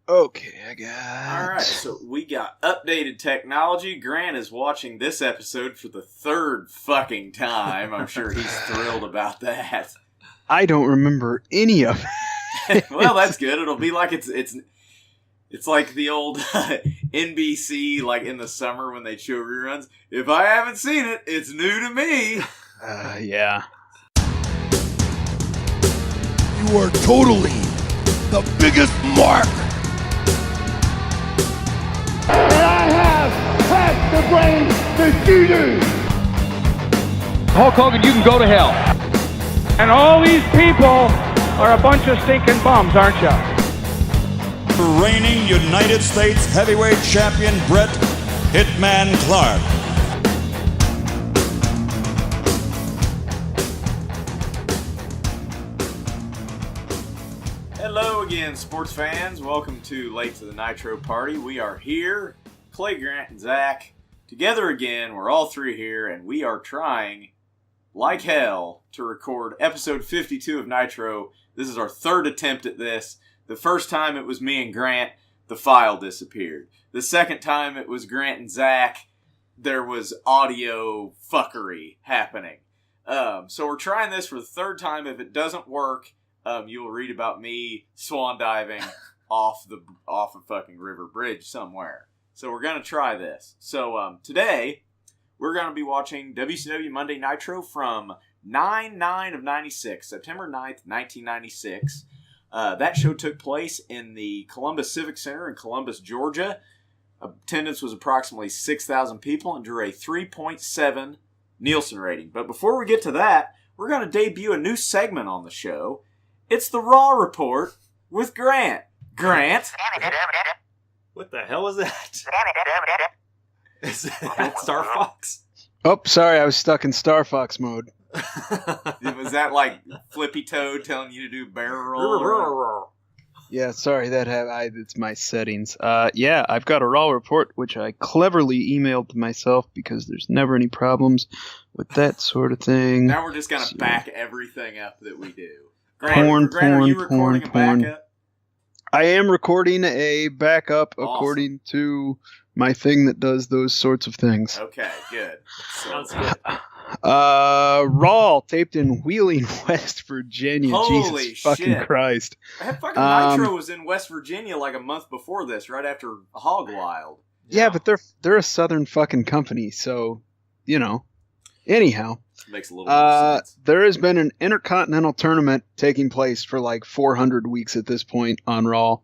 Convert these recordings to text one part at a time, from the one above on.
Okay, I got... Alright, so we got updated technology. Grant is watching this episode for the third fucking time. I'm sure he's thrilled about that. I don't remember any of it. Well, that's good. It'll be like it's like the old NBC, like in the summer when they show reruns. If I haven't seen it, it's new to me. Yeah. You are totally the biggest mark. And I have half the brains that you do. Hulk Hogan, you can go to hell. And all these people are a bunch of stinking bums, aren't you? Reigning United States heavyweight champion Bret Pitman Clark. Hello again, sports fans. Welcome to Late to the Nitro Party. We are here, Clay, Grant, and Zach, together again. We're all three here, and we are trying, like hell, to record episode 52 of Nitro. This is our third attempt at this. The first time it was me and Grant, the file disappeared. The second time it was Grant and Zach, there was audio fuckery happening. So we're trying this for the third time. If it doesn't work, you will read about me swan diving off a fucking river bridge somewhere. So we're going to try this. So today, we're going to be watching WCW Monday Nitro from 9/9 of 96, September 9th, 1996. That show took place in the Columbus Civic Center in Columbus, Georgia. Attendance was approximately 6,000 people and drew a 3.7 Nielsen rating. But before we get to that, we're going to debut a new segment on the show. It's the Raw Report with Grant. Grant? What the hell is that? Is that Star Fox? Oh, sorry, I was stuck in Star Fox mode. Was that like Flippy Toad telling you to do barrel roll? Yeah, sorry, it's my settings. Yeah, I've got a Raw Report, which I cleverly emailed to myself because there's never any problems with that sort of thing. Now we're just going to back everything up that we do. Grant, are you recording a backup? I am recording a backup Awesome. According to my thing that does those sorts of things. Okay, good. Sounds good. Raw taped in Wheeling, West Virginia. Holy Jesus fucking shit. Christ. That fucking Nitro was in West Virginia like a month before this, right after Hog Wild. Yeah, but they're a southern fucking company, so, you know. Anyhow. Makes a little more sense. There has been an Intercontinental Tournament taking place for like 400 weeks at this point on Raw.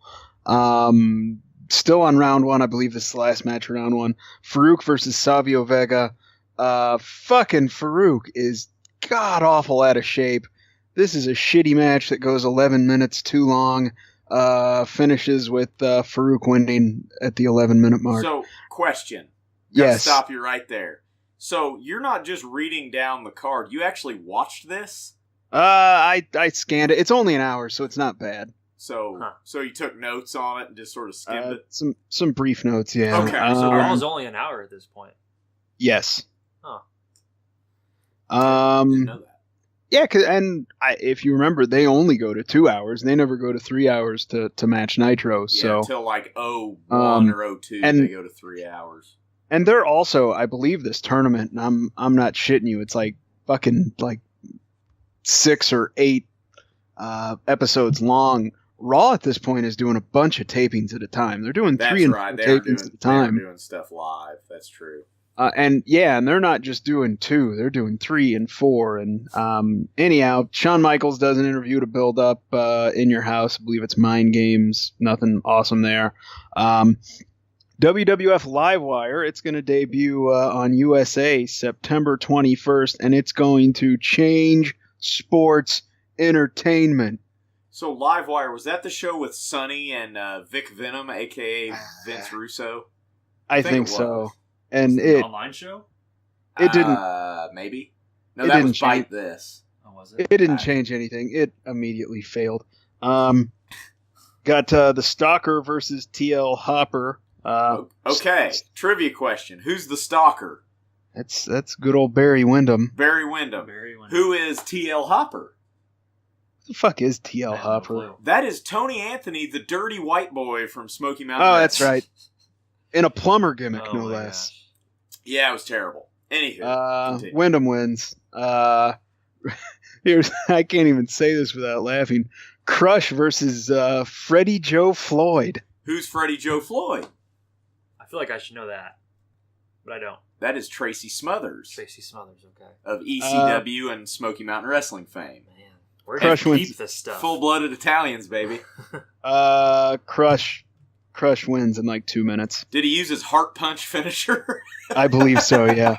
Still on round one. I believe this is the last match of round one. Farouk versus Savio Vega. Fucking Farouk is god-awful out of shape. This is a shitty match that goes 11 minutes too long. Finishes with Farouk winning at the 11-minute mark. So, question. Yes. Stop you right there. So, you're not just reading down the card. You actually watched this? I scanned it. It's only an hour, so it's not bad. So you took notes on it and just sort of skimmed it? Some brief notes, yeah. Okay. So Raw's only an hour at this point. Yes. Huh. Didn't know that. Yeah, if you remember, they only go to 2 hours. They never go to 3 hours to match Nitro. Yeah, so until like 01 or 02, they go to 3 hours. And they're also, I believe, this tournament, and I'm not shitting you, it's like fucking like 6 or 8 episodes long. Raw at this point is doing a bunch of tapings at a time. They're doing 3 and 4 tapings at a time. They're doing stuff live. That's true. And they're not just doing 2; they're doing 3 and 4. And anyhow, Shawn Michaels does an interview to build up In Your House. I believe it's Mind Games. Nothing awesome there. WWF Live Wire. It's going to debut on USA September 21st, and it's going to change sports entertainment. So Livewire, was that the show with Sonny and Vic Venom, a.k.a. Vince Russo? I think so. And an online show? It didn't... Maybe? No, that was Bite This. Oh, was it? It didn't change anything. It immediately failed. Got the Stalker versus TL Hopper. Okay, trivia question. Who's the Stalker? That's good old Barry Windham. Barry Windham. Who is TL Hopper? the fuck is TL I have no Hopper? clue. That is Tony Anthony, the dirty white boy from Smoky Mountain. Oh, Wrestling. that's right. In a plumber gimmick, Oh no my less. gosh. Yeah, it was terrible. Anywho, continue. Wyndham wins. Here's I can't even say this without laughing. Crush versus Freddie Joe Floyd. Who's Freddie Joe Floyd? I feel like I should know that, but I don't. That is Tracy Smothers Tracy Smothers, okay. of ECW and Smoky Mountain Wrestling fame. Man, we're going Crush to wins. keep this stuff. Full-blooded Italians, baby. Crush wins in like 2 minutes. Did he use his heart punch finisher? I believe so. Yeah.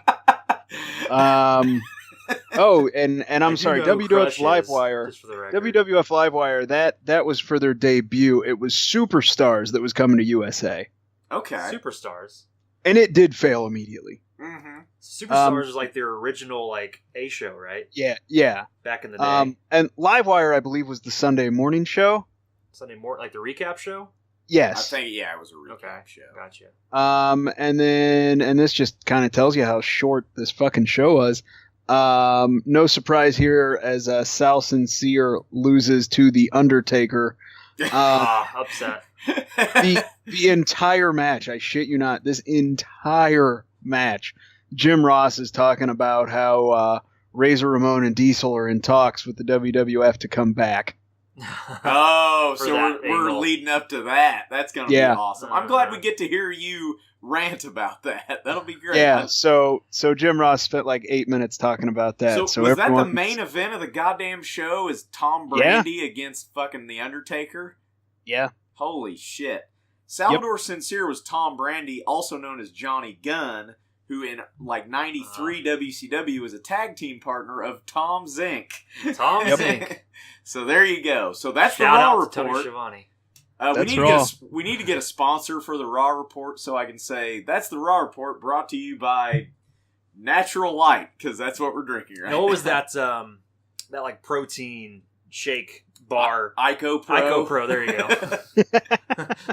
Oh, and I'm sorry. WWF Live Wire. Just for the record. WWF Live Wire. That was for their debut. It was Superstars that was coming to USA, Okay. Superstars. and it did fail immediately. Mm-hmm. Superstars is like their original like A show, right? Yeah. Back in the day. And Live Wire, I believe, was the Sunday morning show. Sunday morning, like the recap show. Yes. I think, yeah, it was a recap Okay, show. gotcha. And this just kind of tells you how short this fucking show was. No surprise here as Sal Sincere loses to The Undertaker. Upset. The entire match, I shit you not, this entire match, Jim Ross is talking about how Razor Ramon and Diesel are in talks with the WWF to come back. Oh, For so that we're angle. leading up to that. That's going to Yeah. be awesome. I'm glad we get to hear you rant about that. That'll be great. Yeah, so Jim Ross spent like 8 minutes talking about that. So was that the main event of the goddamn show? Is Tom Brady against fucking The Undertaker? Yeah. Holy shit. Salvador Sincere was Tom Brady, also known as Johnny Gunn, who in like 93 WCW was a tag team partner of Tom Zink. Tom Zink. So there you go. So that's Shout the Raw out to Tony Report. Schiavone. We need to get a sponsor for the Raw Report, so I can say that's the Raw Report brought to you by Natural Light, because that's what we're drinking right No, what was now. that like protein shake bar? Ico Pro. Ico Pro, there you go.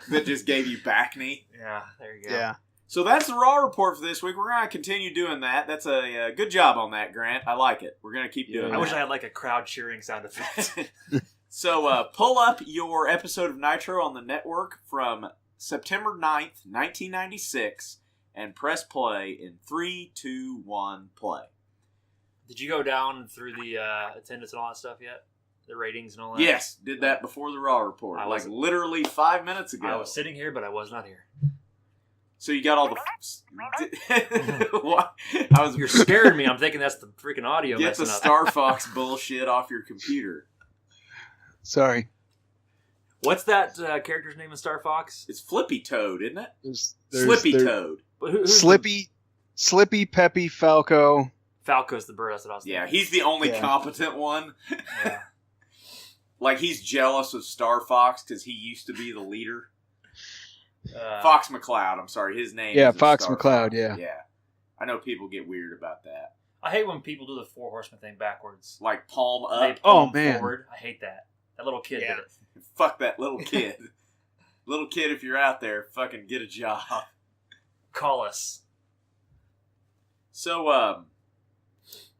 That just gave you back knee. Yeah, there you go. Yeah. So that's the Raw Report for this week. We're going to continue doing that. That's a good job on that, Grant. I like it. We're going to keep doing I that. wish I had like a crowd cheering sound effect. So pull up your episode of Nitro on the network from September 9th, 1996, and press play in 3, 2, 1, play. Did you go down through the attendance and all that stuff yet? The ratings and all that? Yes, did that before the Raw Report. I Like wasn't- literally 5 minutes ago. I was sitting here, but I was not here. So you got all the... What? You're scaring me. I'm thinking that's the freaking audio Get the messing up. Star Fox bullshit off your computer. Sorry. What's that character's name in Star Fox? It's Flippy Toad, isn't it? There's Slippy Toad. Who's Slippy, Peppy, Falco. Falco's the bird. That's what I was thinking. Yeah, he's the only Yeah. competent one. Yeah. Like, he's jealous of Star Fox because he used to be the leader. Uh, Fox McCloud, I'm sorry, his name Yeah, is Fox Star McCloud, Fox. yeah. Yeah. I know people get weird about that. I hate when people do the Four Horsemen thing backwards. Like, palm They up. palm man. forward. I hate that. That little kid Yeah. did it. Fuck that little kid. Little kid, if you're out there, fucking get a job. Call us. So,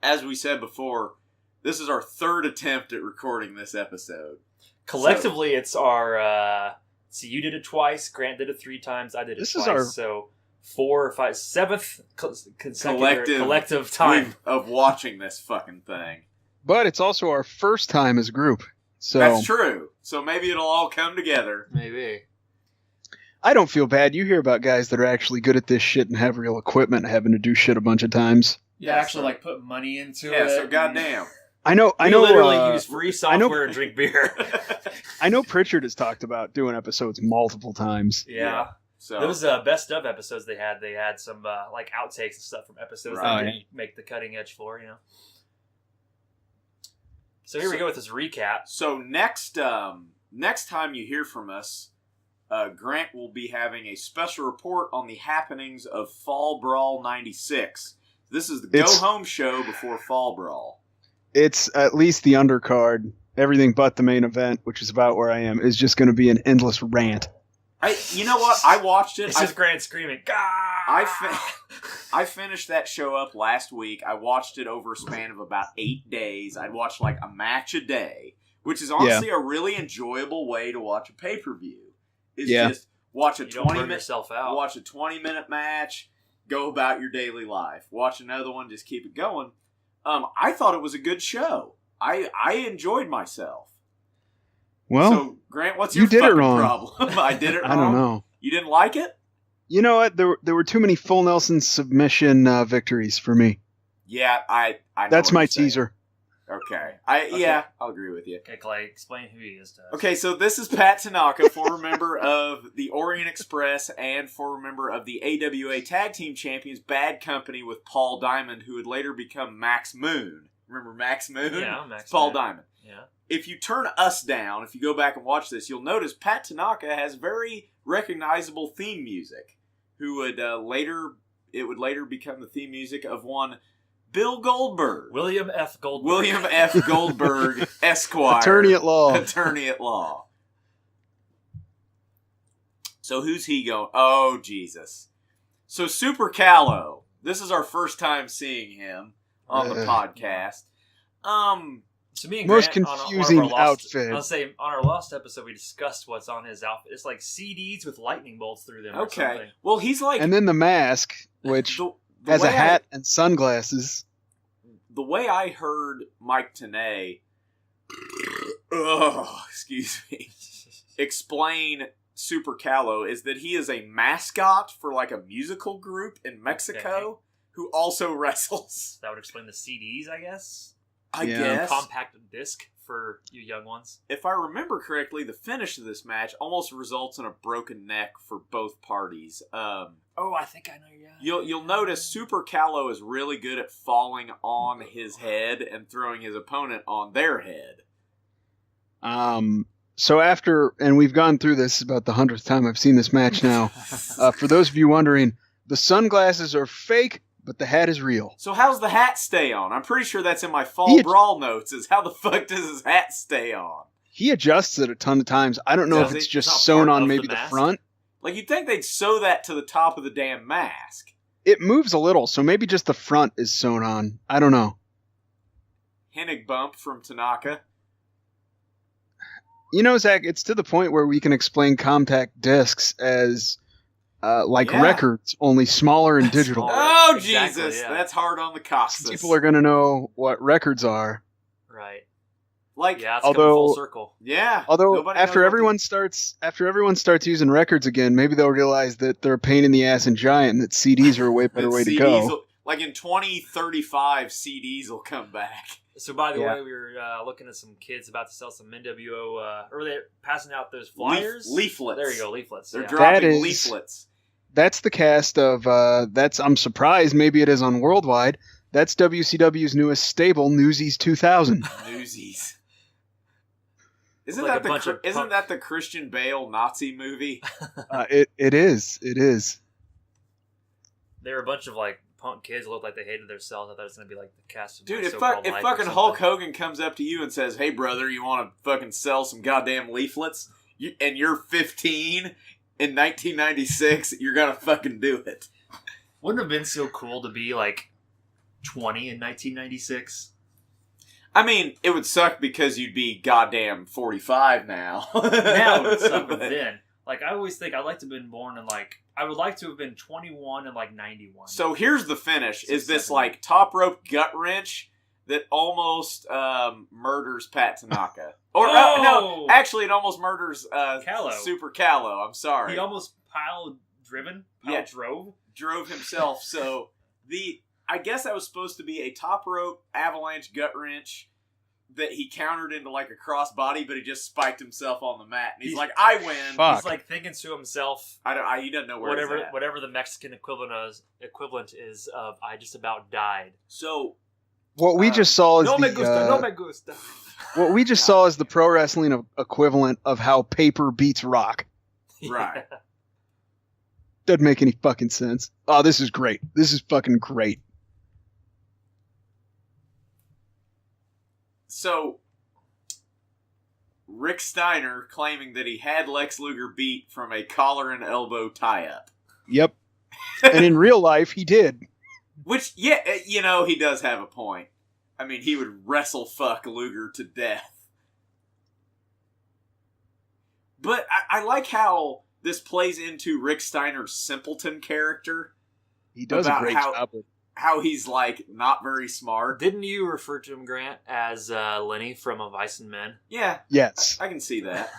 as we said before, this is our third attempt at recording this episode. Collectively, it's our... so you did it twice, Grant did it 3 times, I did it This twice. is our- So 4 or 5, 7th collective time. of watching this fucking thing. But it's also our first time as a group. So That's true. So maybe it'll all come together. Maybe. I don't feel bad. You hear about guys that are actually good at this shit and have real equipment having to do shit a bunch of times. Yeah, actually, like, put money into Yeah, it. so goddamn. I know. We literally use free software and drink beer. I know Pritchard has talked about doing episodes multiple times. Yeah. So Those best of episodes they had some like outtakes and stuff from episodes Right. that didn't make the cutting edge floor, you know. So here we go with this recap. So next time you hear from us, Grant will be having a special report on the happenings of Fall Brawl 96. This is the go-home show before Fall Brawl. It's at least the undercard. Everything but the main event, which is about where I am, is just going to be an endless rant. You know what? I watched it. It's just Grant screaming, "Gah!" I finished that show up last week. I watched it over a span of about 8 days. I'd watch like a match a day, which is honestly a really enjoyable way to watch a pay-per-view. Is just watch a 20-minute match, go about your daily life. Watch another one, just keep it going. I thought it was a good show. I enjoyed myself. Well, so Grant, what's your fucking problem? I did it wrong. I don't know. You didn't like it? You know what? There were too many full Nelson submission victories for me. Yeah, I know That's what my you're saying. teaser. Okay. Yeah, I'll agree with you. Okay, Clay, explain who he is to us. Okay, so this is Pat Tanaka, former member of the Orient Express and former member of the AWA Tag Team Champions, Bad Company with Paul Diamond, who would later become Max Moon. Remember Max Moon? Yeah, Max Paul Moon. Diamond. Yeah. If you turn us down, if you go back and watch this, you'll notice Pat Tanaka has very recognizable theme music, who would later become the theme music of one Bill Goldberg. William F. Goldberg. William F. Goldberg, Esquire. Attorney at law. Attorney at law. So who's he going? Oh, Jesus. So Super Calo. This is our first time seeing him on the podcast. So me and Most Grant, confusing on our lost, outfit. I'll say on our last episode we discussed what's on his outfit. It's like CDs with lightning bolts through them. Or something. Well, he's like, And then the mask, which the has a way hat and sunglasses. The way I heard Mike Tenay, excuse me, explain Super Calo is that he is a mascot for like a musical group in Mexico who also wrestles. That would explain the CDs, I guess. I guess. Compact disc for you young ones. If I remember correctly, the finish of this match almost results in a broken neck for both parties. I think I know. Yeah. You'll notice Super Calo is really good at falling on his head and throwing his opponent on their head. So after, and we've gone through this about the 100th time I've seen this match now. For those of you wondering, the sunglasses are fake, but the hat is real. So how's the hat stay on? I'm pretty sure that's in my Fall Brawl notes, is how the fuck does his hat stay on? He adjusts it a ton of times. I don't know if it's just sewn on maybe the front. Like, you'd think they'd sew that to the top of the damn mask. It moves a little, so maybe just the front is sewn on. I don't know. Hennig bump from Tanaka. You know, Zach, it's to the point where we can explain compact discs as records, only smaller and digital. Oh, Exactly, Jesus! yeah. That's hard on the costas. People are going to know what records are. Right. Like, Yeah, it's coming full circle. yeah. Although nobody after knows everyone starts using records again, maybe they'll realize that they're a pain in the ass and giant, and that CDs are a way better way to go. Like in 2035, CDs will come back. So by the way, we were looking at some kids about to sell some NWO, or they're passing out those flyers. Leaflets. There you go, leaflets. They're yeah. dropping leaflets. That's the cast of, I'm surprised, maybe it is on Worldwide, that's WCW's newest stable, Newsies 2000. Newsies. Isn't Like that the Christian Bale Nazi movie? It is. They were a bunch of like punk kids that looked like they hated themselves. I thought it was going to be like the cast of Dude, if So-Called fucking Life or Hulk something. Hogan comes up to you and says, "Hey brother, you want to fucking sell some goddamn leaflets?" And you're 15 in 1996, you're gonna fucking do it. Wouldn't it have been so cool to be like 20 in 1996? I mean, it would suck because you'd be goddamn 45 now. Now it would suck, but then. Like, I always think I'd like to have been born in, like, I would like to have been 21 in, like, 91. So here's the finish, is this, like, top rope gut wrench that almost murders Pat Tanaka. Or, no, actually it almost murders Calo. Super Calo, I'm sorry. He almost drove himself. So, I guess that was supposed to be a top rope avalanche gut wrench that he countered into like a crossbody, but he just spiked himself on the mat. And he's like, I win. Fuck. He's like thinking to himself, he doesn't know where he's at. whatever the Mexican equivalent is of I just about died. So What we just saw is no me gusta. What we just saw is the pro wrestling equivalent of how paper beats rock. Right. Doesn't make any fucking sense. Oh, this is great. This is fucking great. So, Rick Steiner claiming that he had Lex Luger beat from a collar and elbow tie-up. Yep. And in real life, he did. Which, yeah, he does have a point. I mean, he would wrestle fuck Luger to death. But I like how this plays into Rick Steiner's simpleton character. He does a great job. How he's, like, not very smart. Didn't you refer to him, Grant, as Lenny from A Vice and Men? Yeah. Yes. I can see that.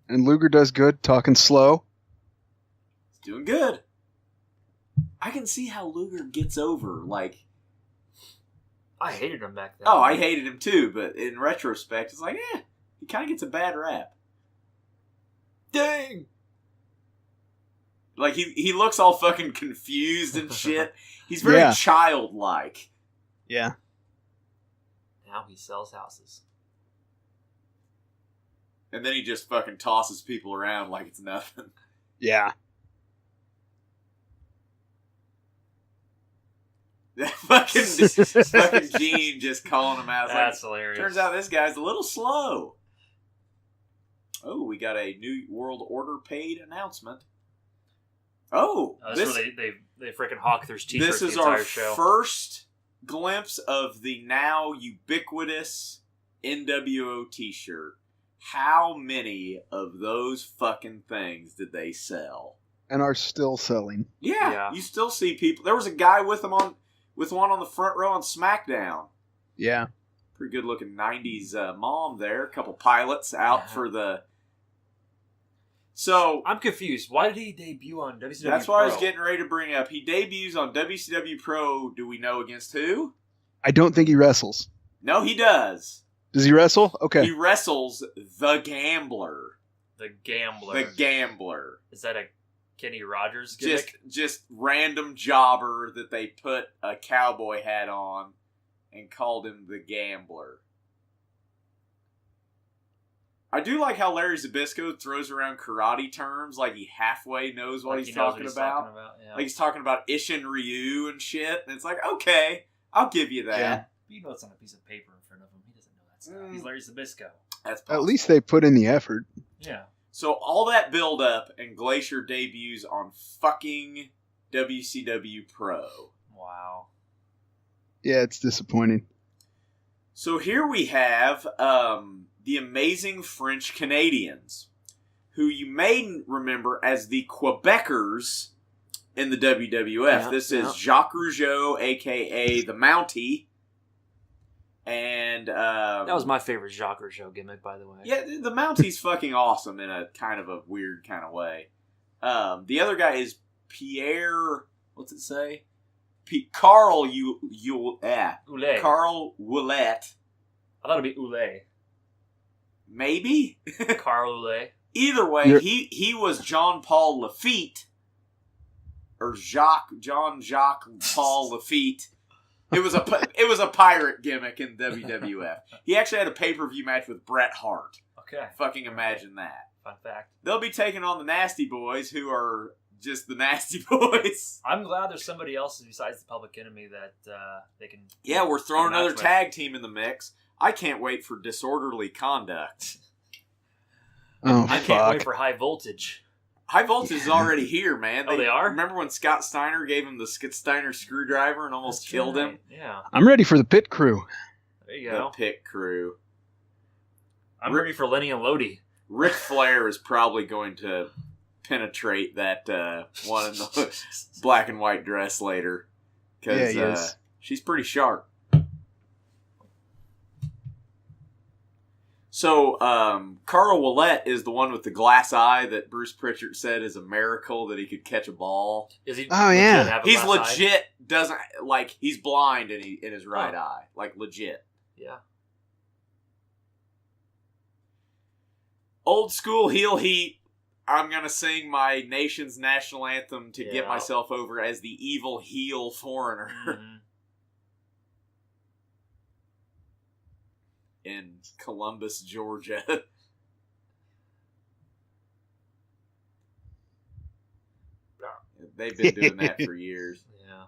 And Luger does good, talking slow. He's doing good. I can see how Luger gets over, like... I hated him back then. Oh, I hated him too, but in retrospect, it's like, he kind of gets a bad rap. Dang! Like, he looks all fucking confused and shit. He's very childlike. Yeah. Now he sells houses. And then he just fucking tosses people around like it's nothing. Yeah. That fucking Gene just calling him out. That's hilarious. Turns out this guy's a little slow. Oh, we got a New World Order paid announcement. Oh, this is where they freaking hawk their t-shirts. This is the entire our show. first glimpse of the now ubiquitous NWO t-shirt. How many of those fucking things did they sell? And are still selling. Yeah, you still see people. There was a guy with one on the front row on SmackDown. Yeah. Pretty good looking 90s mom there. A couple pilots out for the... So I'm confused. Why did he debut on WCW That's Pro? what I was getting ready to bring up. He debuts on WCW Pro. Do we know against who? I don't think he wrestles. No, he does. Does he wrestle? Okay. He wrestles the Gambler. The Gambler. The Gambler. Is that a Kenny Rogers gimmick? Just random jobber that they put a cowboy hat on and called him the Gambler. I do like how Larry Zbyszko throws around karate terms like he halfway knows what he's talking about. Yeah. Like he's talking about Isshin Ryu and shit. And it's like, okay, I'll give you that. Yeah. You know it's on a piece of paper in front of him. He doesn't know that stuff. He's Larry Zbyszko. That's possible. At least they put in the effort. Yeah. So all that build up and Glacier debuts on fucking WCW Pro. Wow. Yeah, it's disappointing. So here we have the amazing French Canadians, who you may remember as the Quebecers in the WWF. Yeah, this is Jacques Rougeau, a.k.a. the Mountie. And that was my favorite Jacques Rougeau gimmick, by the way. Yeah, the Mountie's fucking awesome in a kind of a weird kind of way. The other guy is Pierre. What's it say? Carl Ouellet. Carl Ouellet. I thought it'd be Ouellet. Maybe Carl Ouellet. Either way, he was John Paul Lafitte or John Jacques Paul Lafitte. It was a pirate gimmick in WWF. He actually had a pay-per-view match with Bret Hart. Okay. Fucking imagine that. Fun fact. They'll be taking on the Nasty Boys, who are just the Nasty Boys. I'm glad there's somebody else besides the Public Enemy that they can... Yeah, we're throwing another with. tag team in the mix. I can't wait for Disorderly Conduct. Oh, I can't wait for High Voltage. High Voltage is already here, man. They are? Remember when Scott Steiner gave him the Steiner screwdriver and almost killed him? Yeah. I'm ready for the Pit Crew. There you go. The Pit Crew. I'm ready for Lenny and Lodi. Ric Flair is probably going to penetrate that one in the black and white dress later. Because she's pretty sharp. So, Carl Ouellet is the one with the glass eye that Bruce Pritchard said is a miracle that he could catch a ball. Is he? Oh, yeah. Have a He's glass legit, eye? doesn't, like, he's blind in his right eye. Like, legit. Yeah. Old school heel heat. I'm going to sing my nation's national anthem to get myself over as the evil heel foreigner. Mm-hmm. In Columbus, Georgia. They've been doing that for years. Yeah.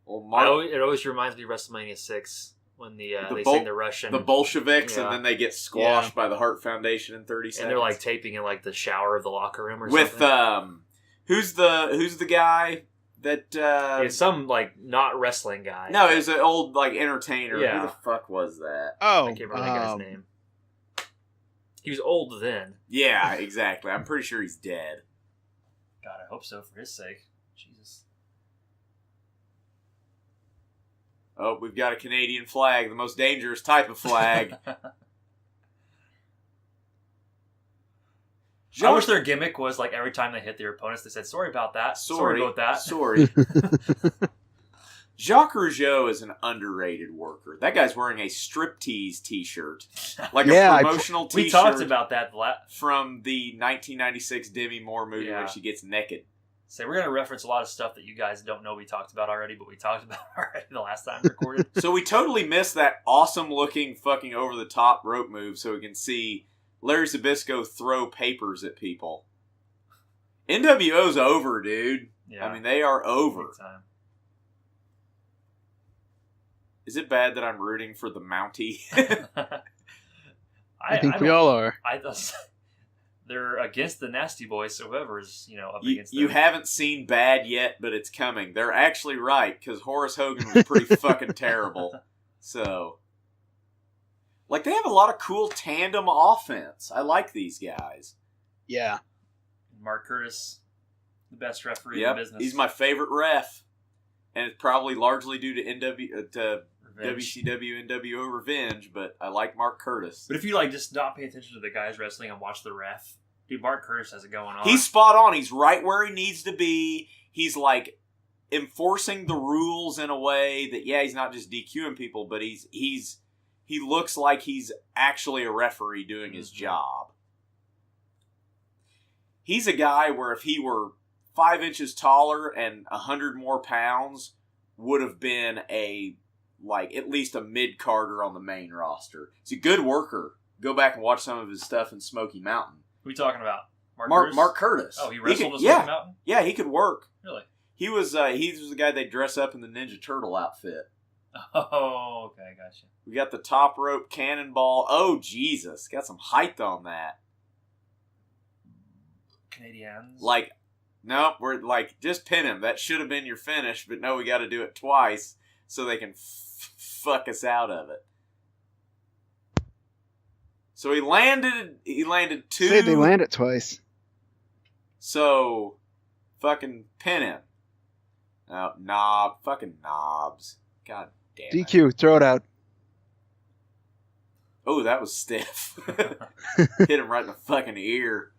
Well, it always reminds me of WrestleMania 6 when they sing the Russian. The Bolsheviks, and then they get squashed by the Hart Foundation in 30 seconds. And they're like taping in like the shower of the locker room or something. With who's the guy that it's some like not wrestling guy. No, it was an old like entertainer. Yeah. Who the fuck was that? Oh, I can't remember that guy's name. He was old then. Yeah, exactly. I'm pretty sure he's dead. God, I hope so for his sake. Jesus. Oh, we've got a Canadian flag, the most dangerous type of flag. I wish their gimmick was like every time they hit their opponents, they said, sorry about that. Sorry about that. Sorry. Jacques Rougeau is an underrated worker. That guy's wearing a striptease t-shirt. Like a promotional t-shirt. We talked about that from the 1996 Demi Moore movie where she gets naked. So we're going to reference a lot of stuff that you guys don't know we talked about already, but we talked about already the last time we recorded. So we totally missed that awesome-looking fucking over-the-top rope move so we can see Larry Zbyszko throw papers at people. NWO's over, dude. Yeah. I mean, they are over. Big time. Is it bad that I'm rooting for the Mountie? I think we all are. They're against the Nasty Boys, so whoever's, up against them. You haven't seen bad yet, but it's coming. They're actually right, because Horace Hogan was pretty fucking terrible. So, they have a lot of cool tandem offense. I like these guys. Yeah. Mark Curtis, the best referee in the business. He's my favorite ref. And it's probably largely due to WCW NWO Revenge, but I like Mark Curtis. But if you just not pay attention to the guys wrestling and watch the ref, dude, Mark Curtis has it going on. He's spot on. He's right where he needs to be. He's enforcing the rules in a way that he's not just DQing people, but he looks like he's actually a referee doing his job. He's a guy where if he were 5 inches taller and 100 more pounds, would have been at least a mid-carder on the main roster. He's a good worker. Go back and watch some of his stuff in Smoky Mountain. Who are we talking about? Mark Curtis. Oh, he wrestled in Smoky Mountain? Yeah, he could work. Really? He was the guy they dress up in the Ninja Turtle outfit. Oh, okay, gotcha. We got the top rope cannonball. Oh, Jesus. Got some height on that. Canadians? No, we're just pin him. That should have been your finish, but no, we got to do it twice so they can fuck us out of it. So he landed two. Say they land it twice. So, fucking pin him. Fucking knobs. God damn it. DQ, throw it out. Oh, that was stiff. Hit him right in the fucking ear.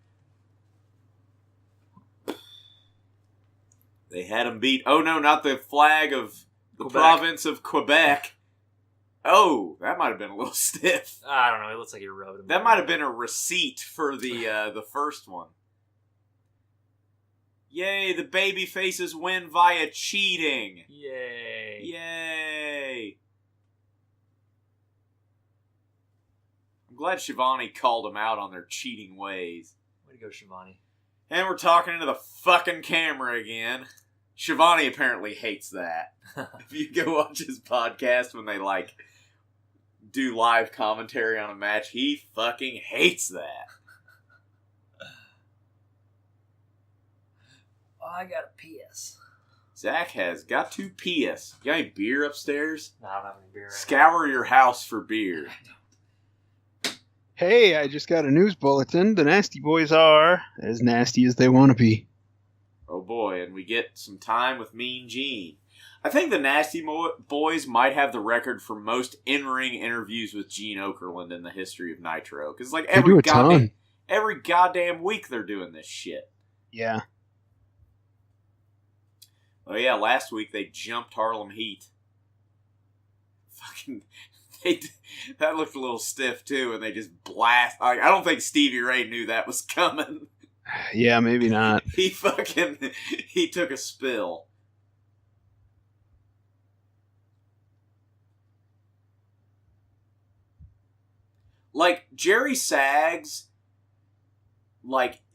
They had him beat. Oh, no, not the flag of the province of Quebec. Oh, that might have been a little stiff. I don't know. It looks like he rubbed him. That might have been a receipt for the first one. Yay, the baby faces win via cheating. Yay. Yay. I'm glad Shivani called them out on their cheating ways. Way to go, Shivani. And we're talking into the fucking camera again. Shivani apparently hates that. If you go watch his podcast when they do live commentary on a match, he fucking hates that. Oh, I got a PS. Zach has got to PS. You got any beer upstairs? No, I don't have any beer. Scour your house for beer. Hey, I just got a news bulletin. The Nasty Boys are as nasty as they want to be. Oh boy, and we get some time with Mean Gene. I think the Nasty Boys might have the record for most in-ring interviews with Gene Okerlund in the history of Nitro. Because every goddamn week they're doing this shit. Yeah. Oh yeah, last week they jumped Harlem Heat. Fucking... that looked a little stiff too, and they just blast. I don't think Stevie Ray knew that was coming. Yeah, maybe not. He took a spill. Jerry Sags,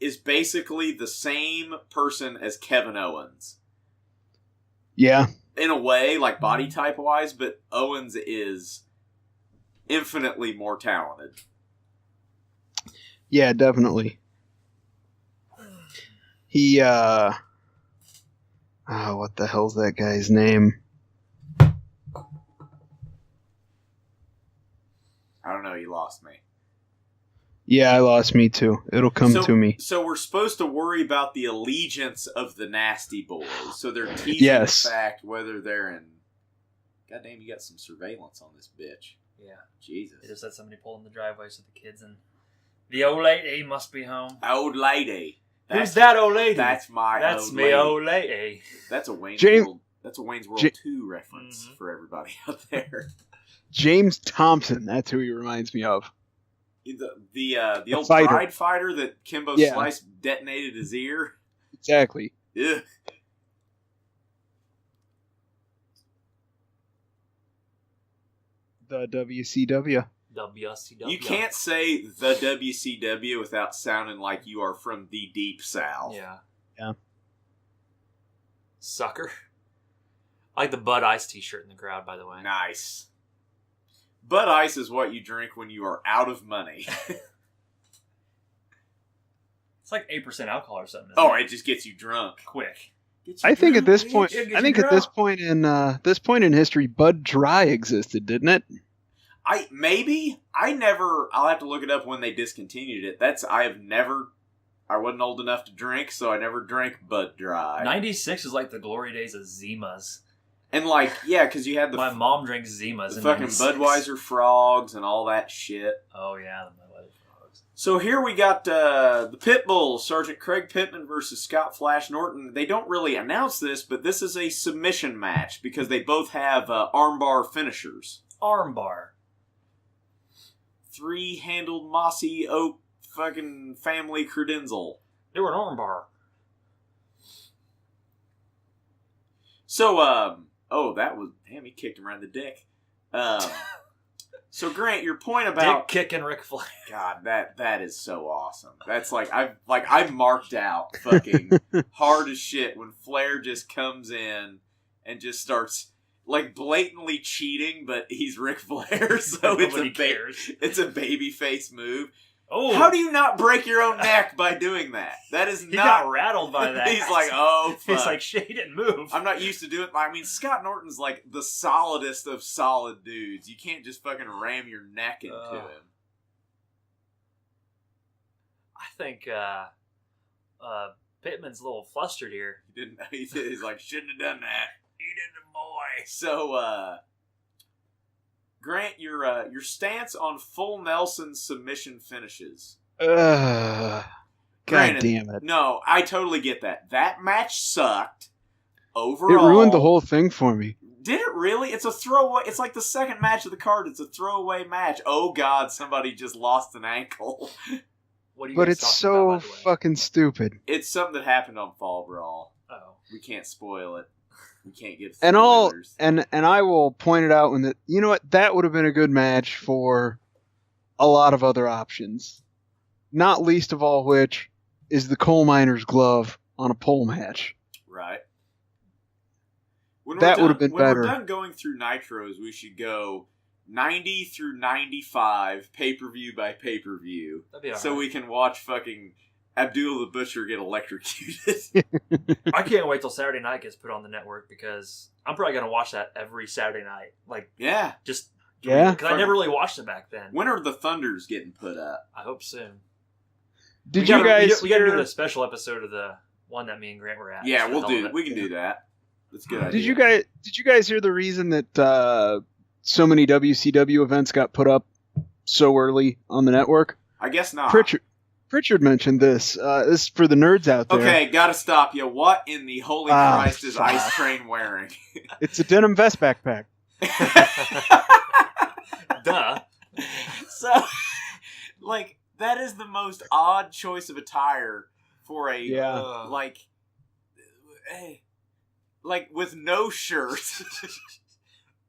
is basically the same person as Kevin Owens. Yeah. In a way, body type wise, but Owens is infinitely more talented. Yeah, definitely. He, what the hell's that guy's name? I don't know, you lost me. Yeah, I lost me too. It'll come to me. So we're supposed to worry about the allegiance of the Nasty Boys. So they're teasing the fact whether they're in... Goddamn, you got some surveillance on this bitch. Yeah. Jesus. They just had somebody pull in the driveways with the kids, and the old lady must be home. Old lady. Who's that old lady? That's my That's old me lady. Old lady. That's a Wayne's World. That's a Wayne's World 2 reference for everybody out there. James Thompson. That's who he reminds me of. The old fighter. Pride fighter that Kimbo Slice detonated his ear. Exactly. Ugh. The WCW. WCW. You can't say the WCW without sounding like you are from the Deep South. Yeah. Sucker. I like the Bud Ice t-shirt in the crowd, by the way. Nice. Bud Ice is what you drink when you are out of money. It's like 8% alcohol or something. It just gets you drunk. Quick. I think at this point in history, Bud Dry existed, didn't it? I'll have to look it up when they discontinued it. I wasn't old enough to drink, so I never drank Bud Dry. 96 is like the glory days of Zimas. And because you had my mom drinks Zimas. The fucking 96. Budweiser frogs and all that shit. Oh yeah, the Budweiser frogs. So here we got the Pitbull, Sergeant Craig Pitman versus Scott Flash Norton. They don't really announce this, but this is a submission match because they both have armbar finishers. Armbar. 3-handled mossy oak fucking family credenzel. They were an armbar. So, he kicked him around the dick. So Grant, your point about dick kicking Ric Flair. God, that is so awesome. That's I marked out fucking hard as shit when Flair just comes in and just starts blatantly cheating, but he's Ric Flair, so it's a babyface move. Oh, how do you not break your own neck by doing that? That is he got rattled by that. He's like, oh, fuck. He's like, shit, he didn't move. I'm not used to doing it. I mean, Scott Norton's like the solidest of solid dudes. You can't just fucking ram your neck into him. I think Pittman's a little flustered here. He's like, shouldn't have done that. He did the boy. So, Grant, your stance on full Nelson submission finishes. God damn it. No, I totally get that. That match sucked. Overall. It ruined the whole thing for me. Did it really? It's a throwaway. It's like the second match of the card. It's a throwaway match. Oh, God, somebody just lost an ankle. But it's so fucking stupid. It's something that happened on Fall Brawl. Oh. We can't spoil it. We can't give spoilers. And I will point it out when that would have been a good match for a lot of other options. Not least of all which is the coal miner's glove on a pole match. Right. That would have been better. When we're done going through Nitros, we should go 90 through 95 pay-per-view by pay-per-view. So we can watch fucking Abdul the Butcher get electrocuted. I can't wait till Saturday night gets put on the network because I'm probably going to watch that every Saturday night. Because I never really watched it back then. When are the Thunders getting put up? I hope soon. We got to do a special episode of the one that me and Grant were at. Yeah, we can do that. That's a good idea. Did you guys hear the reason that so many WCW events got put up so early on the network? I guess not. Pritchard mentioned this. This is for the nerds out there. Okay, gotta stop you. What in the holy Christ is Ice Train wearing? It's a denim vest backpack. Duh. So, that is the most odd choice of attire for a, with no shirt.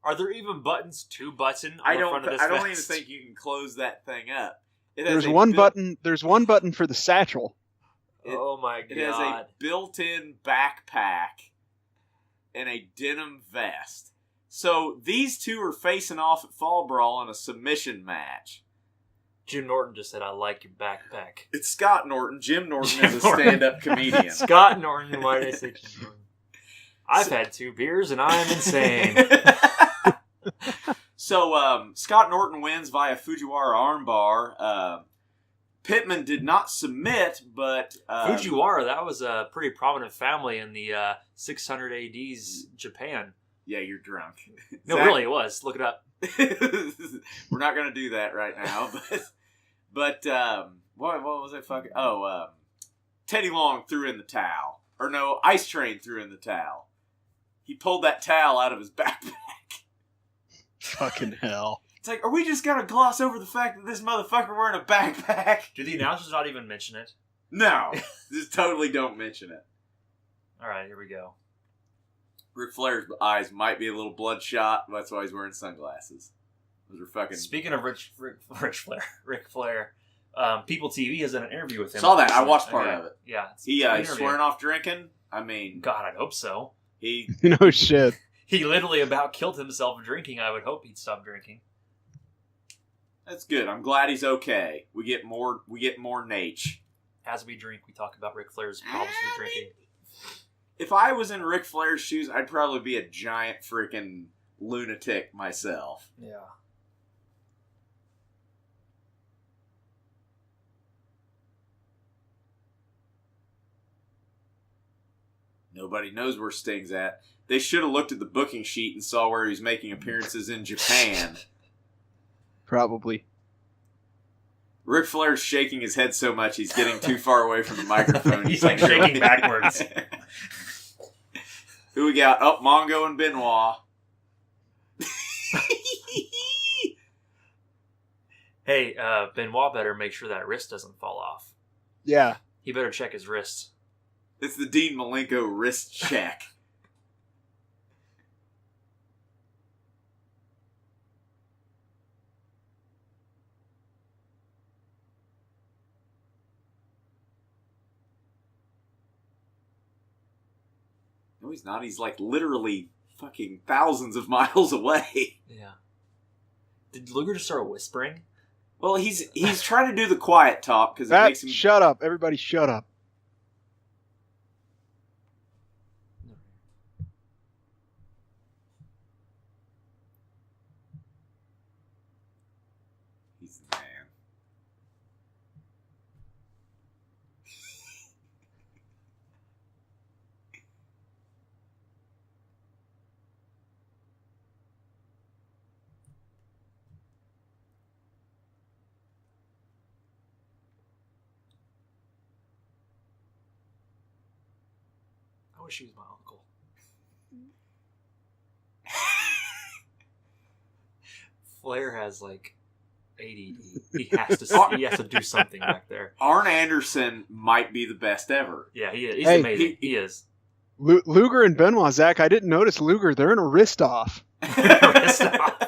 Are there even buttons to button on I the front of this I don't vest? even think you can close that thing up. There's one button for the satchel. Oh my God. It has a built-in backpack and a denim vest. So these two are facing off at Fall Brawl in a submission match. Jim Norton just said, I like your backpack. It's Scott Norton. Jim Norton is a stand-up comedian. Scott Norton, why did I say Jim Norton? I've had 2 beers and I am insane. So, Scott Norton wins via Fujiwara armbar. Pitman did not submit, but... Fujiwara, that was a pretty prominent family in the 600 AD's Japan. Yeah, you're drunk. No, really, it was. Look it up. We're not going to do that right now, but what was it? Teddy Long threw in the towel. Or no, Ice Train threw in the towel. He pulled that towel out of his backpack. Fucking hell. It's like, are we just going to gloss over the fact that this motherfucker wearing a backpack? Do the announcers not even mention it? No. Just totally don't mention it. All right, here we go. Ric Flair's eyes might be a little bloodshot. That's why he's wearing sunglasses. Those are fucking... Speaking of Ric Flair, People TV has done an interview with him. Saw that. I watched part of it. Yeah. He's swearing off drinking. I mean... God, I hope so. No shit. He literally about killed himself drinking. I would hope he'd stop drinking. That's good. I'm glad he's okay. We get more Nate. As we drink, we talk about Ric Flair's problems with drinking. If I was in Ric Flair's shoes, I'd probably be a giant freaking lunatic myself. Yeah. Nobody knows where Sting's at. They should have looked at the booking sheet and saw where he's making appearances in Japan. Probably. Ric Flair's shaking his head so much he's getting too far away from the microphone. He's like shaking backwards. Who we got? Oh, Mongo and Benoit. Hey, Benoit better make sure that wrist doesn't fall off. Yeah. He better check his wrist. It's the Dean Malenko wrist check. No, he's not. He's like literally fucking thousands of miles away. Yeah. Did Luger just start whispering? Well, he's trying to do the quiet talk because it makes him... Shut up. Everybody shut up. He's the man. I wish he was my uncle. Flair has like ADD. He has to do something back there. Arn Anderson might be the best ever. Yeah, he is. He's amazing. He is. Luger and Benoit, Zach, I didn't notice Luger. They're in a wrist off. Wrist off.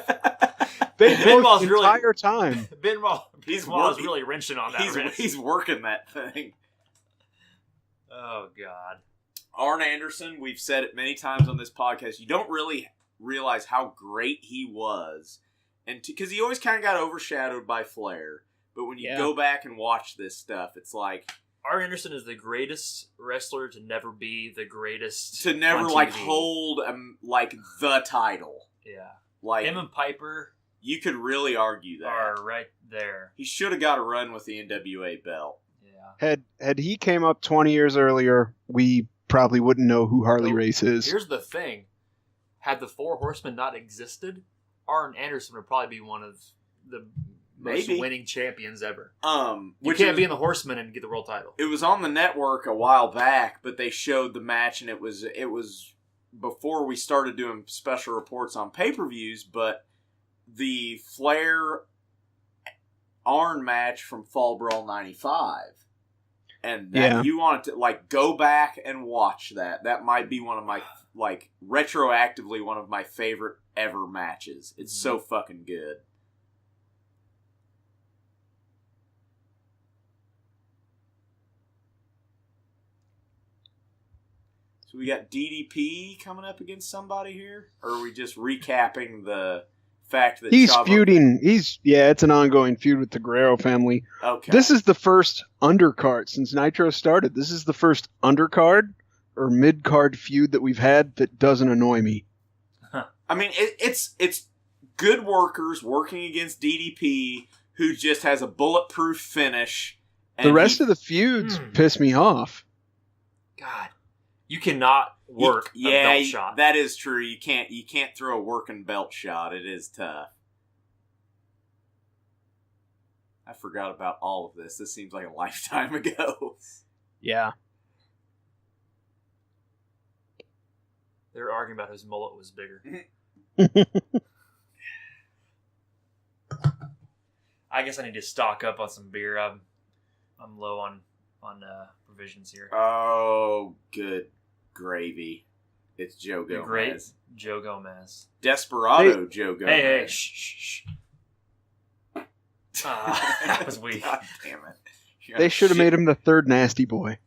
Benoit's the entire time. Benoit's really wrenching on that wrist. He's working that thing. Oh, God. Arn Anderson, we've said it many times on this podcast, you don't really realize how great he was. And because he always kind of got overshadowed by Flair. But when you go back and watch this stuff, it's like... Arn Anderson is the greatest wrestler to never be the greatest to never, like, hold, like, the title. Yeah. Like him and Piper... You could really argue that. Are right there. He should have got a run with the NWA belt. Yeah. Had he came up 20 years earlier, we probably wouldn't know who Harley Race is. Here's the thing. Had the Four Horsemen not existed, Arn Anderson would probably be one of the most winning champions ever. You can't be in the Horsemen and get the world title. It was on the network a while back, but they showed the match, and it was before we started doing special reports on pay-per-views, but the Flair Arn match from Fall Brawl 95. And that you want to, like, go back and watch that. That might be one of my, like, retroactively one of my favorite ever matches. It's so fucking good. So we got DDP coming up against somebody here? Or are we just recapping the fact that he's feuding? It's an ongoing feud with the Guerrero family. Okay. This is the first undercard since Nitro started. This is the first undercard or mid-card feud that we've had that doesn't annoy me. I mean, it's good workers working against DDP, who just has a bulletproof finish The rest of the feuds piss me off. God, you cannot work a belt shot. That is true. You can't throw a working belt shot. It is tough. I forgot about all of this. This seems like a lifetime ago. Yeah. They were arguing about whose mullet was bigger. I guess I need to stock up on some beer. I'm low on provisions here. Oh, good gravy. It's Joe Gomez. Great Joe Gomez. Desperado Joe Gomez. Hey, shh. That was weak. God damn it. They should have made him the third nasty boy.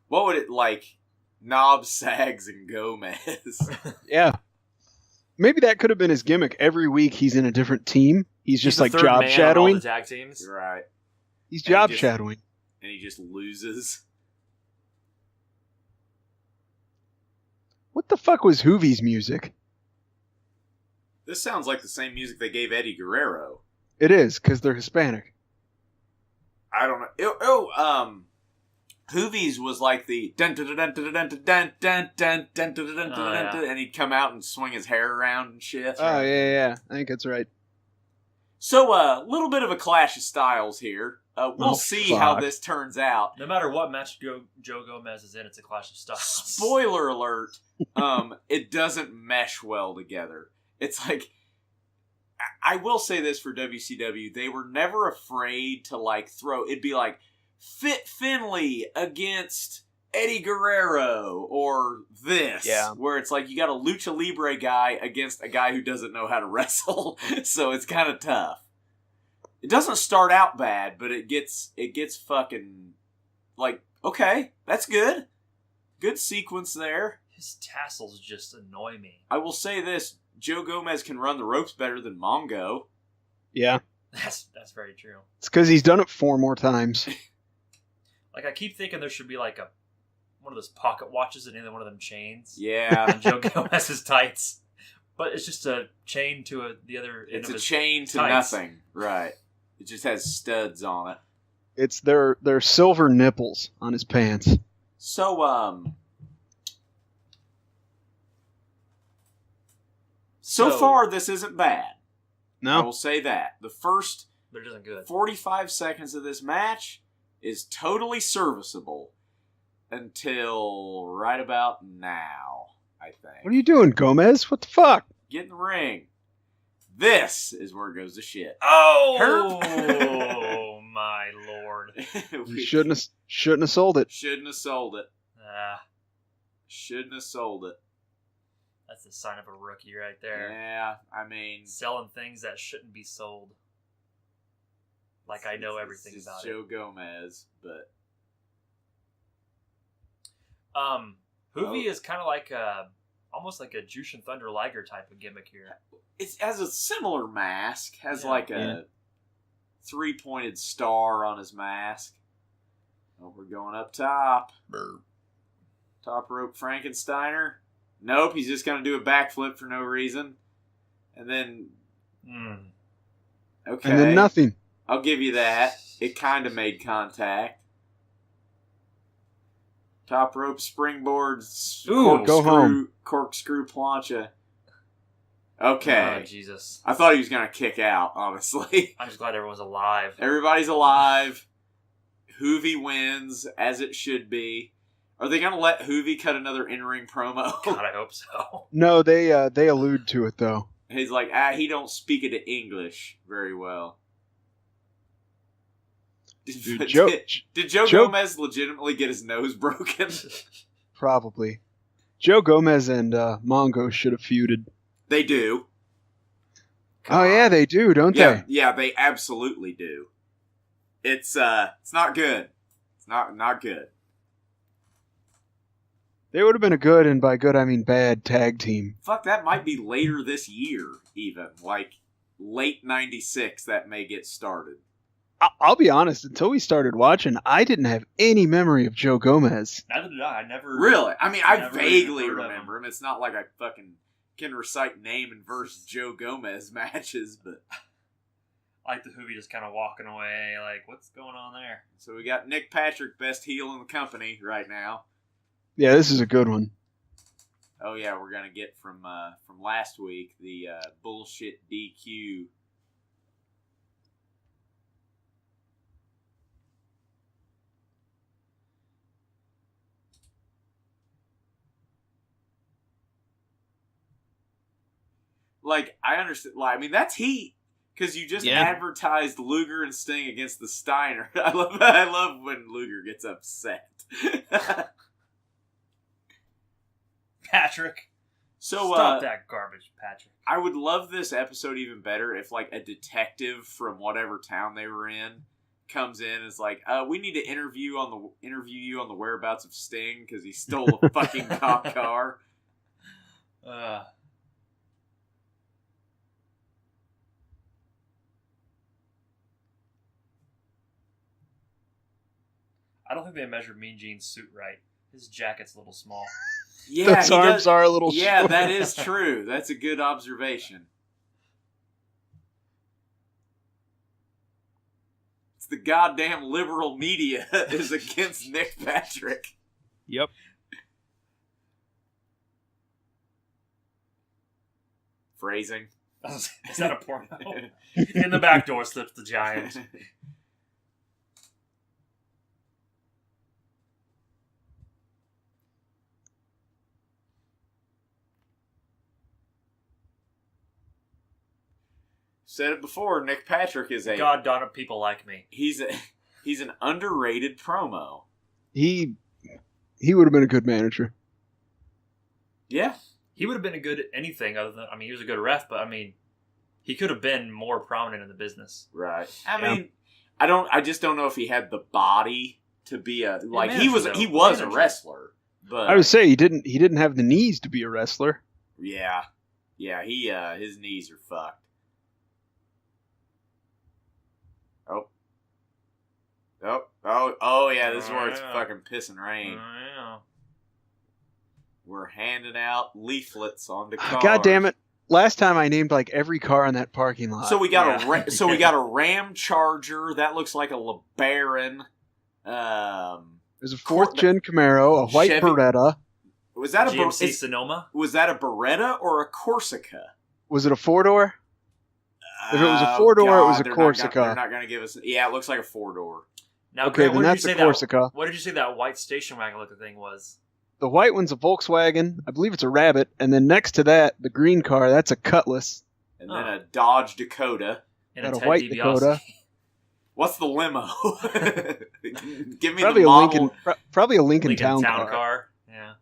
What would it like? Knob, Sags, and Gomez. Yeah. Maybe that could have been his gimmick. Every week he's in a different team. He's just like job shadowing. All the tag teams. You're right. He's job shadowing. And he just loses. What the fuck was Hoovie's music? This sounds like the same music they gave Eddie Guerrero. It is, because they're Hispanic. I don't know. Hoovie's was like the dun dun dun dun dun dun dun dun dun dun dun, and he'd come out and swing his hair around and shit. Oh yeah. I think that's right. So a little bit of a clash of styles here. We'll see how this turns out. No matter what match Joe Gomez is in, it's a clash of styles. Spoiler alert, it doesn't mesh well together. It's like, I will say this for WCW, they were never afraid to like throw, it'd be like, Fit Finlay against Eddie Guerrero, or this, where it's like you got a Lucha Libre guy against a guy who doesn't know how to wrestle, so it's kind of tough. It doesn't start out bad, but it gets fucking like, okay, that's good. Good sequence there. His tassels just annoy me. I will say this, Joe Gomez can run the ropes better than Mongo. Yeah. That's very true. It's because he's done it 4 more times. Like, I keep thinking there should be like one of those pocket watches and either one of them chains. Yeah. And Joe Gomez's tights. But it's just a chain to the other end of his It's a chain to tights. Nothing. Right. It just has studs on it. It's their silver nipples on his pants. So, So far, this isn't bad. No. I will say that. The first but it isn't good. 45 seconds of this match is totally serviceable until right about now, I think. What are you doing, Gomez? What the fuck? Get in the ring. This is where it goes to shit. Oh, my lord. Shouldn't have sold it. Shouldn't have sold it. Shouldn't have sold it. That's the sign of a rookie right there. Yeah, I mean... selling things that shouldn't be sold. Like I know everything about it. Joe Gomez, but... Hoovie is kind of like almost like a Jushin Thunder Liger type of gimmick here. It has a similar mask. Has like a 3-pointed star on his mask. Oh, we're going up top. Brr. Top rope Frankensteiner. Nope, he's just going to do a backflip for no reason. And then... Okay. And then nothing. I'll give you that. It kind of made contact. Top rope springboard. Corkscrew plancha. Okay. Oh, Jesus. I thought he was going to kick out, honestly. I'm just glad everyone's alive. Everybody's alive. Hoovie wins, as it should be. Are they going to let Hoovie cut another in-ring promo? God, I hope so. No, they allude to it, though. He's like, he don't speak it in English very well. Did Joe Gomez legitimately get his nose broken? Probably. Joe Gomez and Mongo should have feuded. They do. Yeah, they do, don't they? Yeah, they absolutely do. It's not good. It's not good. They would have been a good, and by good I mean bad, tag team. Fuck, that might be later this year, even. Like, late 96, that may get started. I'll be honest, until we started watching, I didn't have any memory of Joe Gomez. Neither did I. I never... Really? I mean, I vaguely remember him. It's not like I fucking can recite name and verse Joe Gomez matches, but... I like the Hoovy just kind of walking away, like, what's going on there? So we got Nick Patrick, best heel in the company right now. Yeah, this is a good one. Oh yeah, we're gonna get from last week the bullshit DQ. Like, I understand. Like, I mean, that's heat. Because you just advertised Luger and Sting against the Steiner. I love when Luger gets upset. Patrick. So stop that garbage, Patrick. I would love this episode even better if, like, a detective from whatever town they were in comes in and is like, we need to interview you on the whereabouts of Sting because he stole a fucking cop car. I don't think they measured Mean Gene's suit right. His jacket's a little small. Yeah, his arms are a little short. Yeah, that is true. That's a good observation. It's the goddamn liberal media is against Nick Patrick. Yep. Phrasing. Is that a porno? In the back door slips the giant. Said it before, Nick Patrick is a... God darn it, people like me. He's an underrated promo. He would have been a good manager. Yeah. He would have been a good anything other than... I mean, he was a good ref, but I mean, he could have been more prominent in the business. Right. I mean, I just don't know if he had the body to be a... Like, he was a wrestler. But I would say he didn't have the knees to be a wrestler. Yeah. Yeah, his knees are fucked. Oh, yeah, this is where it's fucking pissing rain. Oh, yeah. We're handing out leaflets onto cars. God damn it. Last time I named like every car in that parking lot. So we got a Ram Charger. That looks like a LeBaron. There's a 4th gen Camaro, a white Chevy. Beretta. Was that a GMC Sonoma? Was that a Beretta or a Corsica? Was it a 4-door? If it was a 4-door, it was a Corsica. They're not going to give us... Yeah, it looks like a 4-door. Now, okay, Grant, then that's a Corsica. What did you say that white station wagon looking thing was? The white one's a Volkswagen. I believe it's a Rabbit. And then next to that, the green car, that's a Cutlass. And then a Dodge Dakota. And a white Dibiase. Dakota. What's the limo? Give me probably the model. Lincoln, probably a Lincoln Town car. Yeah.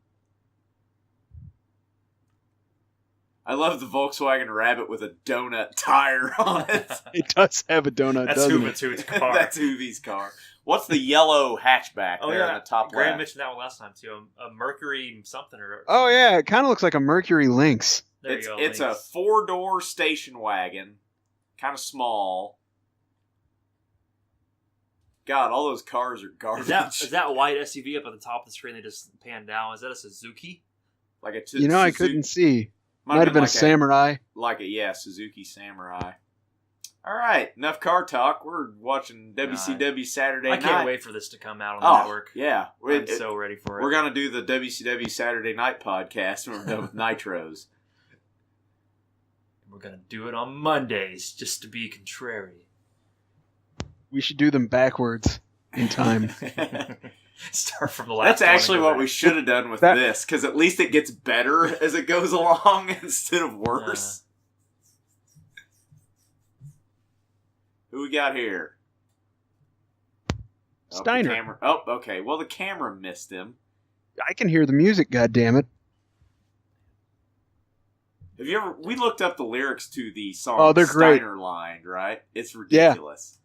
I love the Volkswagen Rabbit with a donut tire on it. It does have a donut, That's doesn't Hoovy's car. That's Hoovy's car. What's the yellow hatchback there on the top Graham left? mentioned that one last time, too. A Mercury something or... Oh, yeah. It kind of looks like a Mercury Lynx. There you go, It's a 4-door station wagon. Kind of small. God, all those cars are garbage. Is that white SUV up at the top of the screen they just panned down? Is that a Suzuki? Like a You know, I couldn't see. Might have been like a Samurai. Suzuki Samurai. All right, enough car talk. We're watching WCW Saturday Night. I can't wait for this to come out on the network. Yeah. I'm so ready for it. We're going to do the WCW Saturday Night podcast when we're done with Nitros. We're going to do it on Mondays, just to be contrary. We should do them backwards in time. Start from the last. That's actually what we should have done with this, because at least it gets better as it goes along instead of worse. Who we got here? Steiner. Okay. Well, the camera missed him. I can hear the music, goddammit. Have you ever... We looked up the lyrics to the song they're Steiner great. Line, right? It's ridiculous.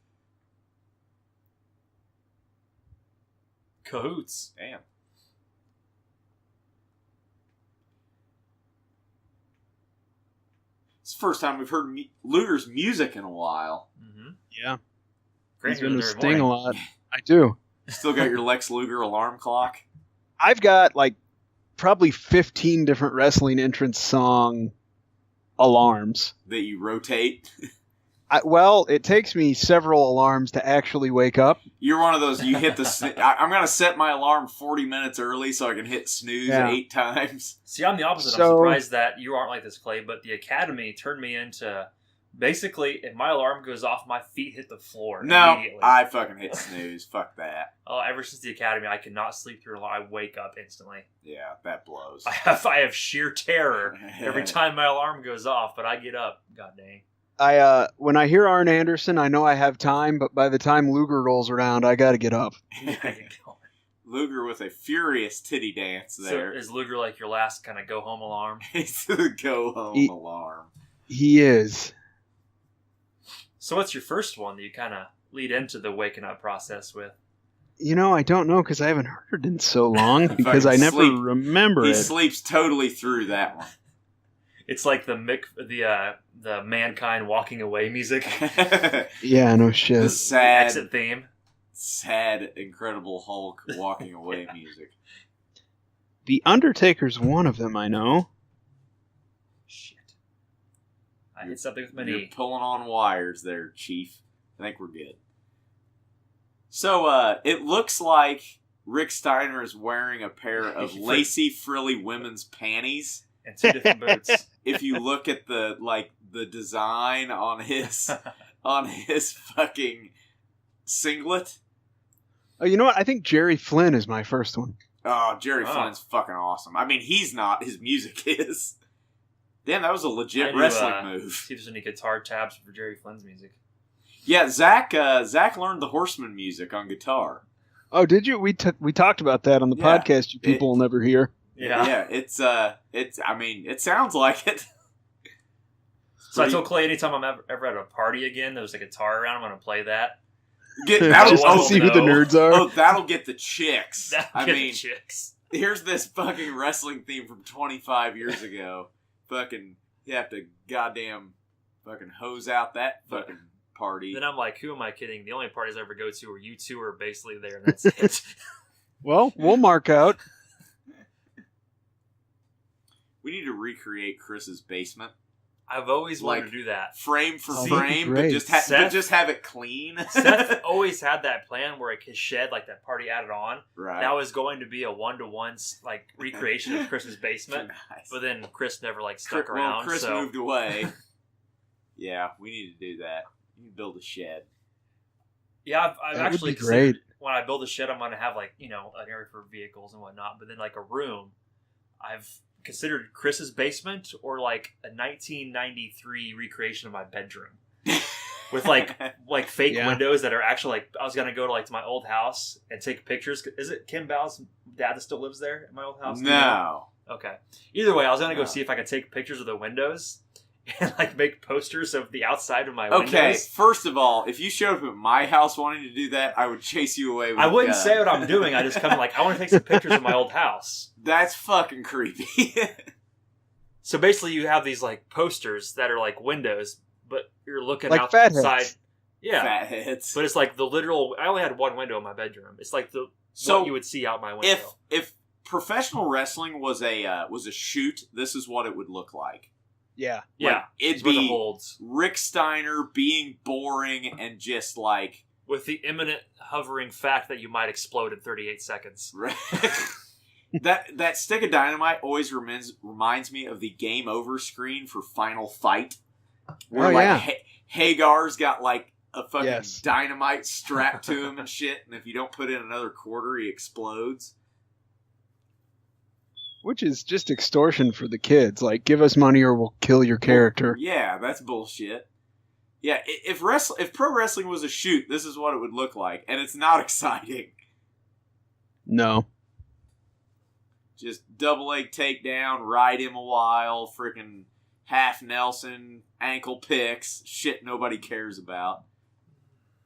Cahoots. Damn. It's the first time we've heard Luger's music in a while. Mm-hmm. Yeah. He's been to Sting a lot. I do. Still got your Lex Luger alarm clock? I've got like probably 15 different wrestling entrance song alarms. That you rotate? Well, it takes me several alarms to actually wake up. You're one of those, you hit the... I'm going to set my alarm 40 minutes early so I can hit snooze 8 times. See, I'm the opposite. I'm surprised that you aren't like this, Clay, but the Academy turned me into... Basically, if my alarm goes off, my feet hit the floor immediately. I fucking hit snooze. Fuck that. Oh, ever since the Academy, I cannot sleep through an alarm. I wake up instantly. Yeah, that blows. I have sheer terror every time my alarm goes off, but I get up. God dang. When I hear Arn Anderson, I know I have time, but by the time Luger rolls around, I gotta get up. Luger with a furious titty dance there. So is Luger like your last kind of go-home alarm? It's the go-home alarm. He is. So what's your first one that you kind of lead into the waking up process with? You know, I don't know because I haven't heard it in so long because I never remember it. He sleeps totally through that one. It's like the Mankind walking away music. Yeah, no shit. The sad exit theme. Sad Incredible Hulk walking away music. The Undertaker's one of them, I know. I hit something with my knee. You're pulling on wires there, Chief. I think we're good. So, it looks like Rick Steiner is wearing a pair of lacy, frilly women's panties. And 2 different boots. If you look at the design on his fucking singlet. Oh, you know what? I think Jerry Flynn is my first one. Oh, Jerry Flynn's fucking awesome. I mean, he's not. His music is. Damn, that was a legit wrestling move. See if there's any guitar tabs for Jerry Flynn's music. Yeah, Zach learned the Horseman music on guitar. Oh, did you? We talked about that on the podcast. You people will never hear. Yeah. It's. I mean, it sounds like it. So I told Clay, anytime I'm ever at a party again, there's a guitar around, I'm going to play that. Just to see who the nerds are. Oh, that'll get the chicks. The chicks. Here's this fucking wrestling theme from 25 years ago. Fucking, you have to goddamn fucking hose out that fucking party. Then I'm like, who am I kidding? The only parties I ever go to where you two are basically there, and that's it. Well, we'll mark out. We need to recreate Chris's basement. I've always wanted to do that. Frame for frame, but just have it clean. Seth always had that plan where his shed, like that party added on, right. That was going to be a 1-to-1 like recreation of Chris's basement. Nice. But then Chris never stuck around. Chris moved away. Yeah, we need to do that. We need to build a shed. Yeah, I've actually considered when I build a shed, I'm going to have an area for vehicles and whatnot. But then a room, I've considered Chris's basement or a 1993 recreation of my bedroom with fake windows that are actually I was gonna go to my old house and take pictures. Is it Kim Bow's dad that still lives there at my old house? No. Okay. Either way, I was gonna go see if I could take pictures of the windows and make posters of the outside of my windows. Okay, first of all, if you showed up at my house wanting to do that, I would chase you away with I wouldn't say what I'm doing. I just come I want to take some pictures of my old house. That's fucking creepy. So basically you have these posters that are windows, but you're looking outside. Fatheads. Yeah. Fatheads. But it's the literal I only had one window in my bedroom. It's what you would see out my window. If professional wrestling was a shoot, this is what it would look like. Yeah. Yeah. It'd be Rick Steiner being boring and just with the imminent hovering fact that you might explode in 38 seconds. Right. That stick of dynamite always reminds me of the game over screen for Final Fight. Where Hagar's got a fucking dynamite strapped to him and shit, and if you don't put in another quarter, he explodes. Which is just extortion for the kids. Give us money or we'll kill your character. Yeah, that's bullshit. Yeah, if pro wrestling was a shoot, this is what it would look like, and it's not exciting. No. Just double leg takedown, ride him a while, freaking half Nelson, ankle picks, shit nobody cares about.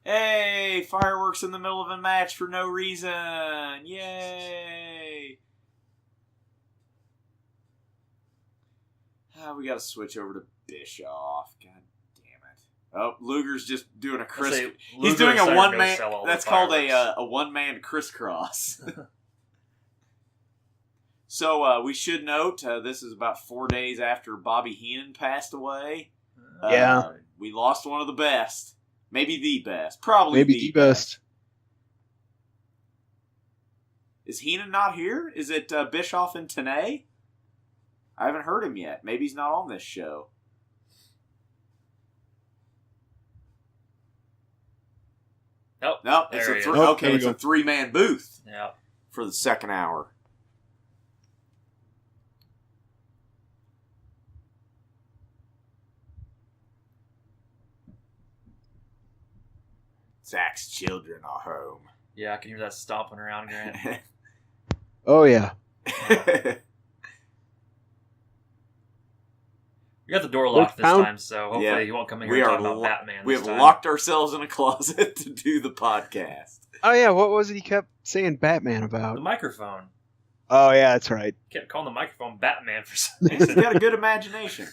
Hey, fireworks in the middle of a match for no reason. Yay. We got to switch over to Bischoff. God damn it. Oh, Luger's just doing a he's doing a one-man... That's called a one-man crisscross. So, we should note, this is about 4 days after Bobby Heenan passed away. Yeah. We lost one of the best. Maybe the best. Probably Maybe the the best. Is Heenan not here? Is it Bischoff and Tenay? I haven't heard him yet. Maybe he's not on this show. Nope. It's it's a 3-man booth. Yeah. For the second hour. Zach's children are home. Yeah, I can hear that stomping around, Grant. Oh, yeah. We got the door locked this time, so hopefully he won't come in here and talk about Batman. We have locked ourselves in a closet to do the podcast. Oh, yeah, what was it he kept saying Batman about? The microphone. Oh, yeah, that's right. Kept calling the microphone Batman for some reason. He's got a good imagination.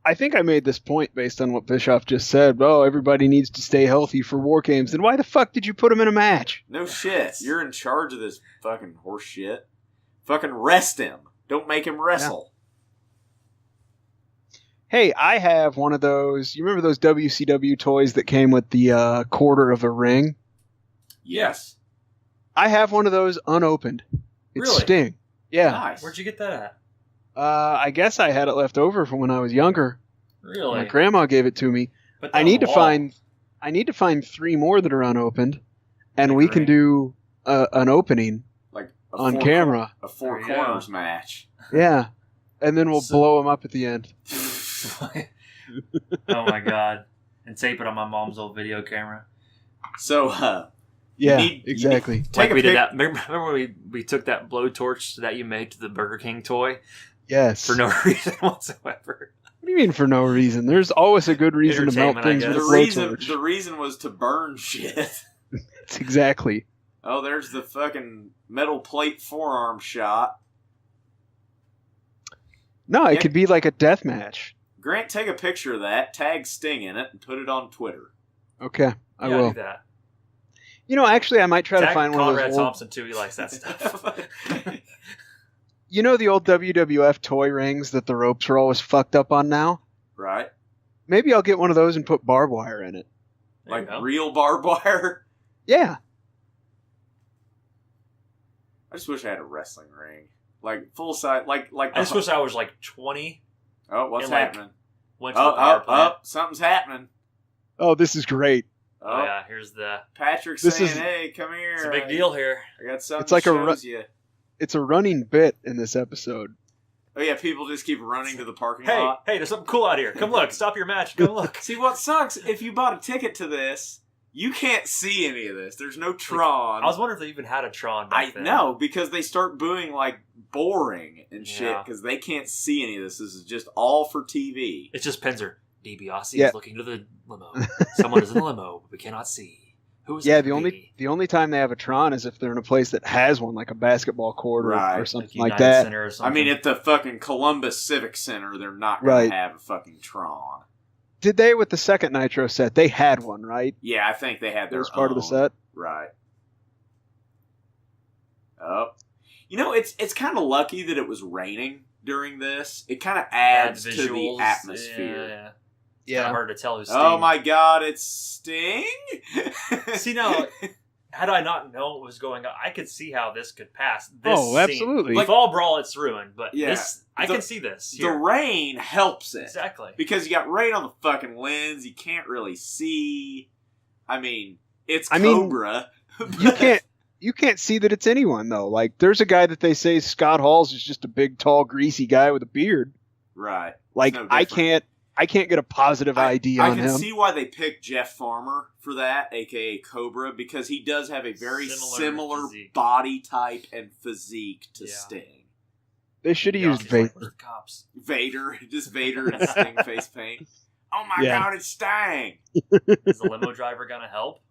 I think I made this point based on what Bischoff just said. Oh, everybody needs to stay healthy for War Games. Then why the fuck did you put him in a match? No shit. You're in charge of this fucking horse shit. Fucking rest him. Don't make him wrestle. Yeah. Hey, I have one of those. You remember those WCW toys that came with the quarter of a ring? Yes. I have one of those unopened. It's really? Sting. Yeah. Nice. Where'd you get that at? I guess I had it left over from when I was younger. Really? My grandma gave it to me. I need to find 3 more that are unopened, and we can do an opening like on camera. A 4 corners match. Yeah, and then we'll blow them up at the end. Oh my god! And tape it on my mom's old video camera. So, exactly. Take a pic. Remember when we took that blowtorch that you made to the Burger King toy? Yes. For no reason whatsoever. What do you mean for no reason? There's always a good reason to melt things with a blowtorch. The reason was to burn shit. That's exactly. Oh, there's the fucking metal plate forearm shot. No, it could be like a death match. Grant, take a picture of that, tag Sting in it, and put it on Twitter. Okay, I will. Do that. You know, actually, I might try to find one of those. Conrad Thompson too. He likes that stuff. You know the old WWF toy rings that the ropes are always fucked up on now? Right. Maybe I'll get one of those and put barbed wire in it. Like real barbed wire? Yeah. I just wish I had a wrestling ring. Like full size, like. I just wish I was like 20. Oh, what's happening? Went to the power plant. Something's happening. Oh, this is great. Oh yeah, here's the Patrick saying, "Hey, come here." It's a big deal here. I got something. It's like shows you. It's a running bit in this episode. Oh yeah, people just keep running to the parking lot. Hey, there's something cool out here. Come look. Stop your match. Come look. See, what sucks, if you bought a ticket to this, you can't see any of this. There's no Tron. I was wondering if they even had a Tron back then. I know, because they start booing like boring and shit, because they can't see any of this. This is just all for TV. It's just Penzer. Dibiase is looking to the limo. Someone is in the limo, but we cannot see. Who is the only time they have a Tron is if they're in a place that has one, like a basketball court or something like that. I mean, at the fucking Columbus Civic Center, they're not going to have a fucking Tron. Did they with the second Nitro set? They had one, right? Yeah, I think they had their own. Part of the set? Right. Oh. You know, it's kind of lucky that it was raining during this. It kind of adds to the atmosphere. Yeah. It's hard to tell who's Sting. Oh my god, it's Sting? See, now, had I not known what was going on, I could see how this could pass. Absolutely. Like Fall Brawl, it's ruined, but I can see this. Here. The rain helps it. Exactly. Because you got rain on the fucking lens, you can't really see. I mean, it's Cobra. You can't see that it's anyone, though. Like, there's a guy that they say Scott Halls is just a big, tall, greasy guy with a beard. Right. Like, I can't get a positive ID on him. I can see why they picked Jeff Farmer for that, a.k.a. Cobra, because he does have a very similar body type and physique to Sting. They should have used Vader. Vader. Just Vader and Sting face paint. Oh my god, it's Sting! Is the limo driver going to help?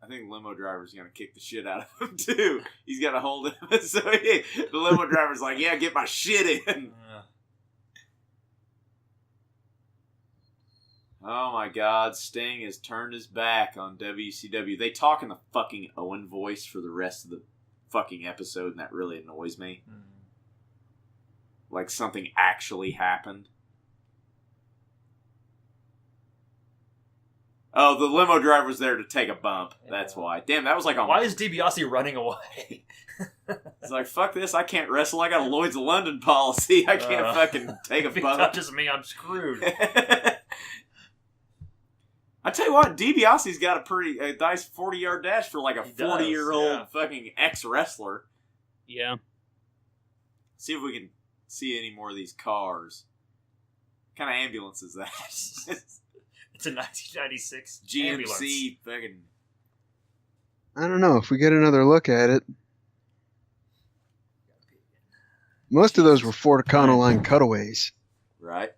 I think the limo driver's going to kick the shit out of him, too. He's got to hold him. So the limo driver's like, yeah, get my shit in. Oh my god, Sting has turned his back on WCW. They talk in the fucking Owen voice for the rest of the fucking episode, and that really annoys me. Like something actually happened. Oh, the limo driver was there to take a bump. That's why. Damn, that was like on... Why is Dibiase running away? It's like, fuck this, I can't wrestle. I got a Lloyd's of London policy. I can't fucking take a if bump. If it touches me, I'm screwed. I tell you what, DiBiase's got a nice 40-yard dash for like a 40-year-old fucking ex-wrestler. Yeah. See if we can see any more of these cars. What kind of ambulance is that? It's a 1996 GMC ambulance. fucking... I don't know. If we get another look at it. Most of those were Ford Econoline cutaways. Right.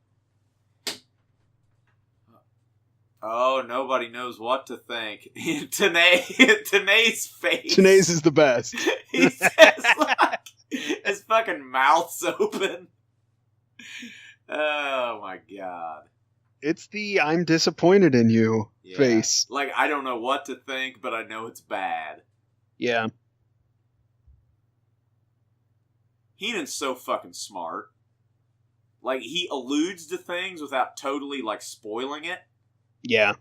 Oh, nobody knows what to think. Tanay's face. Tanay's is the best. He says, like, his fucking mouth's open. Oh, my God. It's the I'm disappointed in you face. Like, I don't know what to think, but I know it's bad. Yeah. Heenan's so fucking smart. Like, he alludes to things without totally, like, spoiling it. Yeah.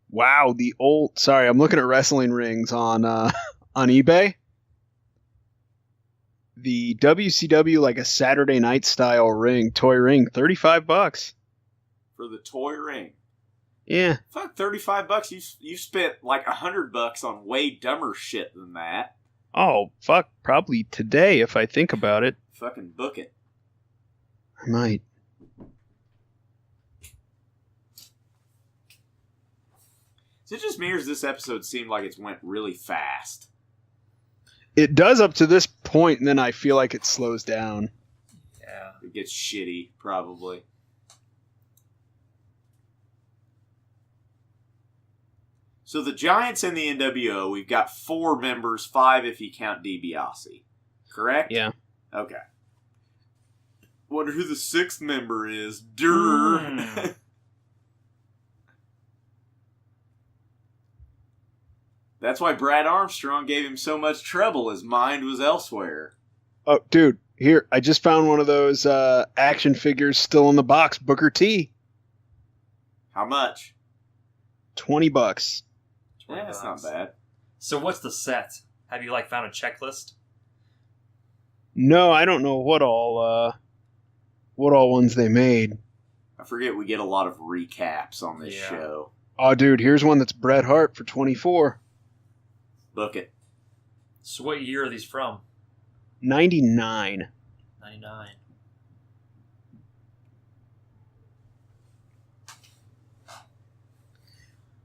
Wow, the old... Sorry, I'm looking at wrestling rings on eBay. The WCW, like a Saturday night style ring, toy ring, $35. For the toy ring. Yeah. Fuck, $35. You spent like $100 on way dumber shit than that. Oh, fuck, probably today if I think about it. Fucking book it. I might. Is it just me or does this episode seem like it's went really fast? It does up to this point, and then I feel like it slows down. Yeah. It gets shitty, probably. So the Giants in the NWO, we've got 4 members, 5 if you count DiBiase. Correct? Yeah. Okay. Wonder who the 6th member is. Durr. That's why Brad Armstrong gave him so much trouble. His mind was elsewhere. Oh, dude, here, I just found one of those action figures still in the box, Booker T. How much? $20. Yeah, that's not bad. So what's the set? Have you, like, found a checklist? No, I don't know what all ones they made. I forget we get a lot of recaps on this show. Oh, dude, here's one that's Bret Hart for $24. Book it. So what year are these from? 99. 99.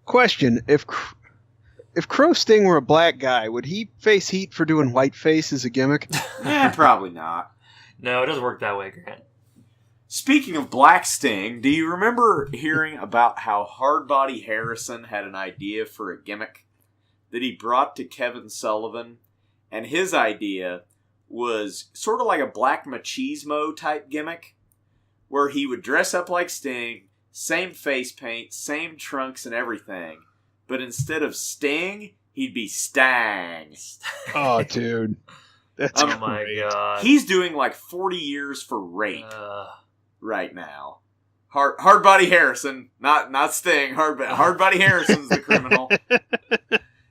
Question: If Crow Sting were a black guy, would he face heat for doing whiteface as a gimmick? Probably not. No, it doesn't work that way, Grant. Speaking of Black Sting, do you remember hearing about how Hardbody Harrison had an idea for a gimmick that he brought to Kevin Sullivan? And his idea was sort of like a Black Machismo type gimmick, where he would dress up like Sting, same face paint, same trunks and everything, but instead of Sting, he'd be Stang. Oh, dude. That's oh my god. He's doing like 40 years for rape right now. Hardbody Harrison, not Sting. Hardbody Harrison's the criminal.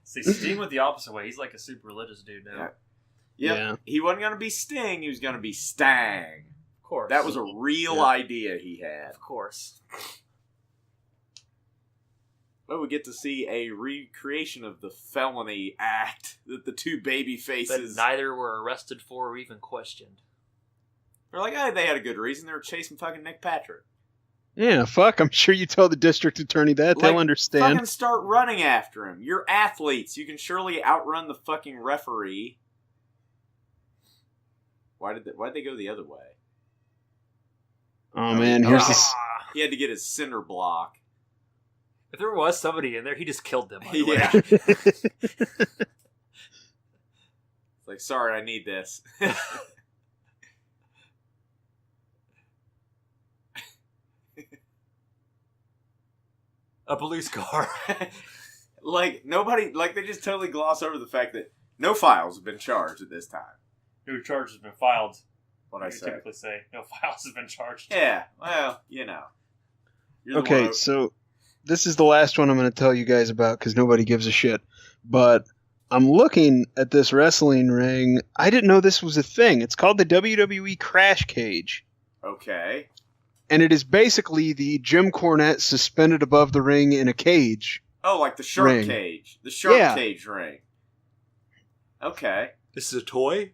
See, Sting went the opposite way. He's like a super religious dude now. Yeah. He wasn't going to be Sting. He was going to be Stang. Of course. That was a real idea he had. Of course. Well, we get to see a recreation of the felony act that the two baby faces... That neither were arrested for or even questioned. They're like, hey, they had a good reason. They were chasing fucking Nick Patrick. Yeah, fuck. I'm sure you tell the district attorney that. They'll understand. Fucking start running after him. You're athletes. You can surely outrun the fucking referee. Why'd they go the other way? Oh, man. Here's this... He had to get his cinder block. If there was somebody in there, he just killed them. Yeah. Like, sorry, I need this. A police car. Like, nobody, like, they just totally gloss over the fact that no files have been charged at this time. No charge has been filed. What I say. Typically say, no files have been charged. Yeah, well, you know. Okay, so this is the last one I'm going to tell you guys about because nobody gives a shit. But I'm looking at this wrestling ring. I didn't know this was a thing. It's called the WWE Crash Cage. Okay. And it is basically the Jim Cornette suspended above the ring in a cage. Oh, like the shark ring. cage. The shark cage ring. Okay. This is a toy?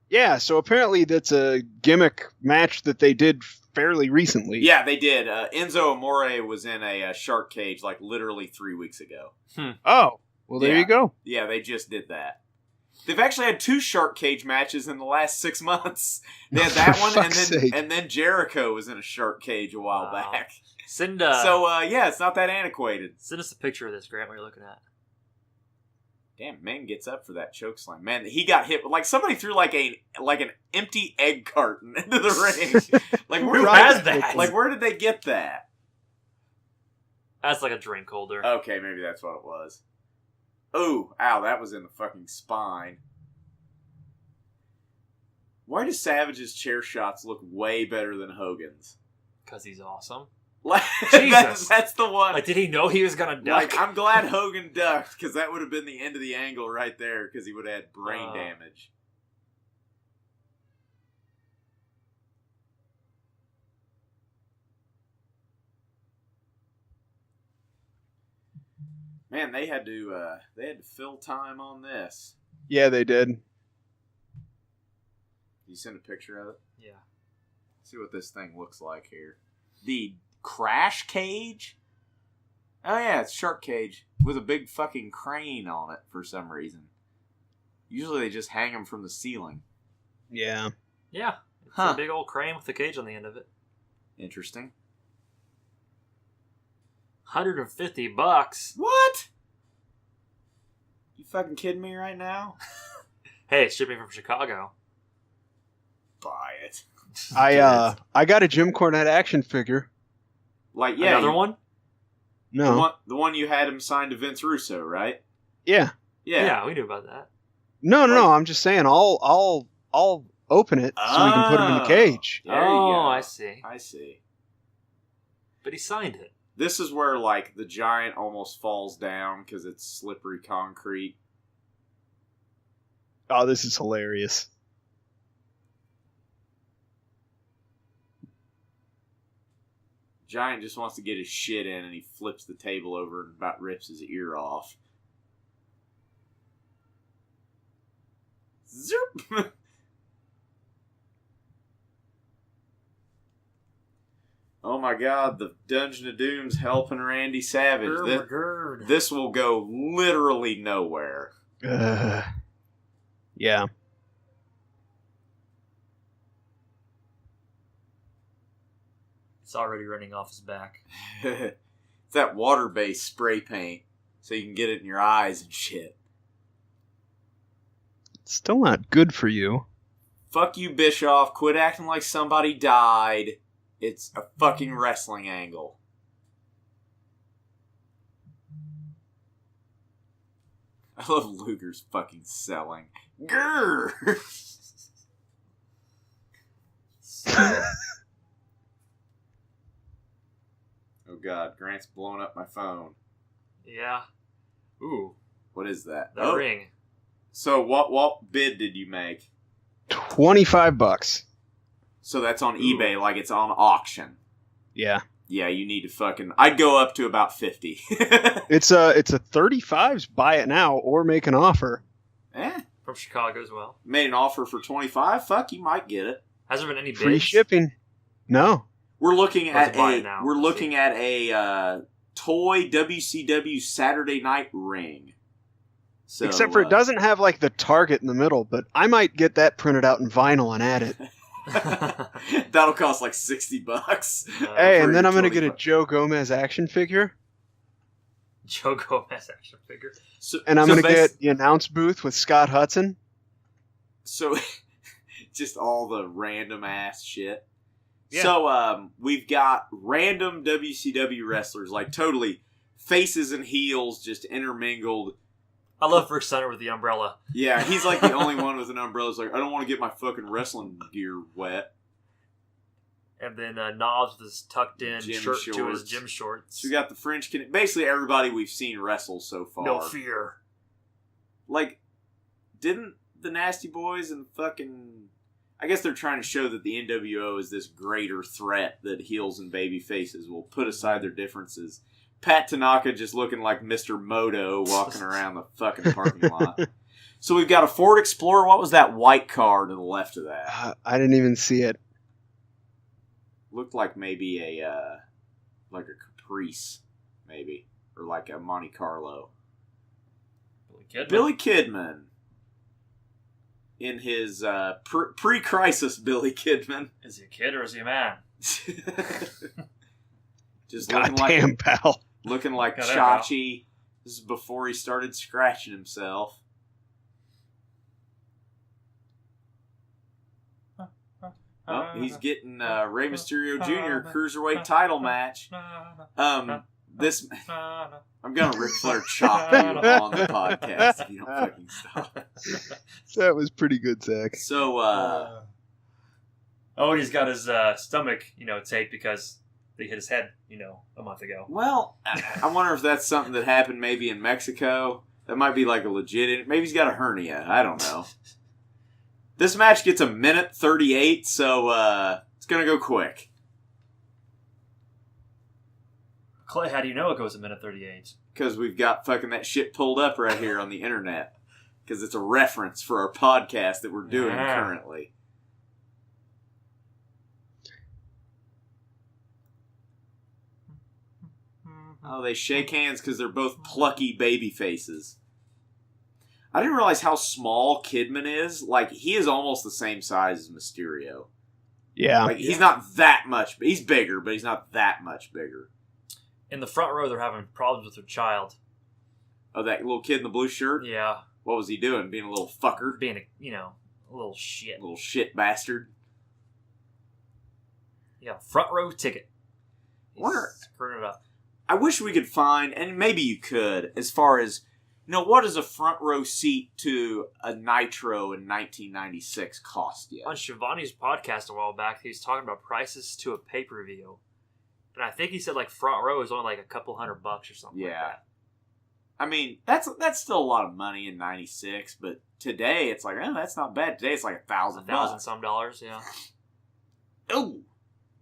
Yeah, so apparently that's a gimmick match that they did fairly recently. Yeah, they did. Enzo Amore was in a shark cage like literally 3 weeks ago. Oh, well there you go. Yeah, they just did that. They've actually had 2 shark cage matches in the last 6 months. They had that one, and then Jericho was in a shark cage a while back. So, yeah, it's not that antiquated. Send us a picture of this, Grant, what you're looking at. Damn, man gets up for that choke slam. Man, he got hit. Like, somebody threw like an empty egg carton into the ring. Like, who has that? Like, where did they get that? That's like a drink holder. Okay, maybe that's what it was. Oh, ow, that was in the fucking spine. Why do Savage's chair shots look way better than Hogan's? Because he's awesome. Like, Jesus. That's the one. Like, did he know he was going to duck? Like, I'm glad Hogan ducked, because that would have been the end of the angle right there, because he would have had brain damage. Man, they had to fill time on this. Yeah, they did. You send a picture of it? Yeah. See what this thing looks like here. The Crash Cage? Oh yeah, it's shark cage with a big fucking crane on it for some reason. Usually they just hang them from the ceiling. Yeah. Yeah. It's a big old crane with a cage on the end of it. Interesting. $150. What? You fucking kidding me right now? Hey, it's shipping from Chicago. Buy it. I got a Jim Cornette action figure. Like, yeah. Another one? No. The one you had him signed to Vince Russo, right? Yeah. Yeah, we knew about that. No. I'm just saying I'll open it so we can put him in the cage. There you go. I see. I see. But he signed it. This is where, like, the giant almost falls down because it's slippery concrete. Oh, this is hilarious. Giant just wants to get his shit in, and he flips the table over and about rips his ear off. Zoop! Oh my god, the Dungeon of Doom's helping Randy Savage. This will go literally nowhere. Yeah. It's already running off his back. It's that water-based spray paint, so you can get it in your eyes and shit. It's still not good for you. Fuck you, Bischoff. Quit acting like somebody died. It's a fucking wrestling angle. I love Luger's fucking selling. Grrr! Oh god, Grant's blowing up my phone. Yeah. Ooh. What is that? The ring. So what bid did you make? $25. So that's on eBay, like it's on auction. Yeah. Yeah, you need to fucking... I'd go up to about 50. It's a 35's buy it now or make an offer. From Chicago as well. Made an offer for 25? Fuck, you might get it. Has there been any bids? Free shipping. No. We're looking at a toy WCW Saturday Night ring. So, except for it doesn't have like the target in the middle, but I might get that printed out in vinyl and add it. That'll cost like $60. Hey, and then I'm going to get a Joe Gomez action figure. Joe Gomez action figure. And I'm going to get the announce booth with Scott Hudson. So, just all the random ass shit. Yeah. So, we've got random WCW wrestlers, like totally faces and heels just intermingled. I love Rick Steiner with the umbrella. Yeah, he's like the only one with an umbrella. He's like, I don't want to get my fucking wrestling gear wet. And then Knobs with his tucked in shirt to his gym shorts. So we got the French Canadian. Basically, everybody we've seen wrestle so far. No fear. Like, didn't the Nasty Boys and fucking... I guess they're trying to show that the NWO is this greater threat that heels and baby faces will put aside their differences. Pat Tanaka just looking like Mr. Moto walking around the fucking parking lot. So we've got a Ford Explorer. What was that white car to the left of that? I didn't even see it. Looked like maybe a Caprice, maybe. Or like a Monte Carlo. Billy Kidman. In his pre-crisis Billy Kidman. Is he a kid or is he a man? Just looking like damn, pal. Looking like Chachi. This is before he started scratching himself. Oh, he's getting Rey Mysterio Jr. Cruiserweight title match. I'm gonna Ric Flair chop you on the podcast if you don't fucking stop. That was pretty good, Zach. So, and he's got his stomach, taped because they hit his head, a month ago. Well, I wonder if that's something that happened maybe in Mexico. That might be like a legit... Maybe he's got a hernia. I don't know. This match gets 1:38, so it's going to go quick. Clay, how do you know it goes 1:38? Because we've got fucking that shit pulled up right here on the internet. Because it's a reference for our podcast that we're doing currently. Oh, they shake hands because they're both plucky baby faces. I didn't realize how small Kidman is. Like, he is almost the same size as Mysterio. Yeah. Like, he's not that much. He's bigger, but he's not that much bigger. In the front row, they're having problems with their child. Oh, that little kid in the blue shirt? Yeah. What was he doing? Being a little fucker? Being a little shit. A little shit bastard. Yeah, front row ticket. Screwing it up. I wish we could find, and maybe you could, as far as, what does a front row seat to a Nitro in 1996 cost you? On Shivani's podcast a while back, he was talking about prices to a pay-per-view. And I think he said, front row is only like a couple $100 or something like that. I mean, that's still a lot of money in 96, but today it's like, that's not bad. Today it's like $1,000. $1,000 some dollars, yeah. Oh!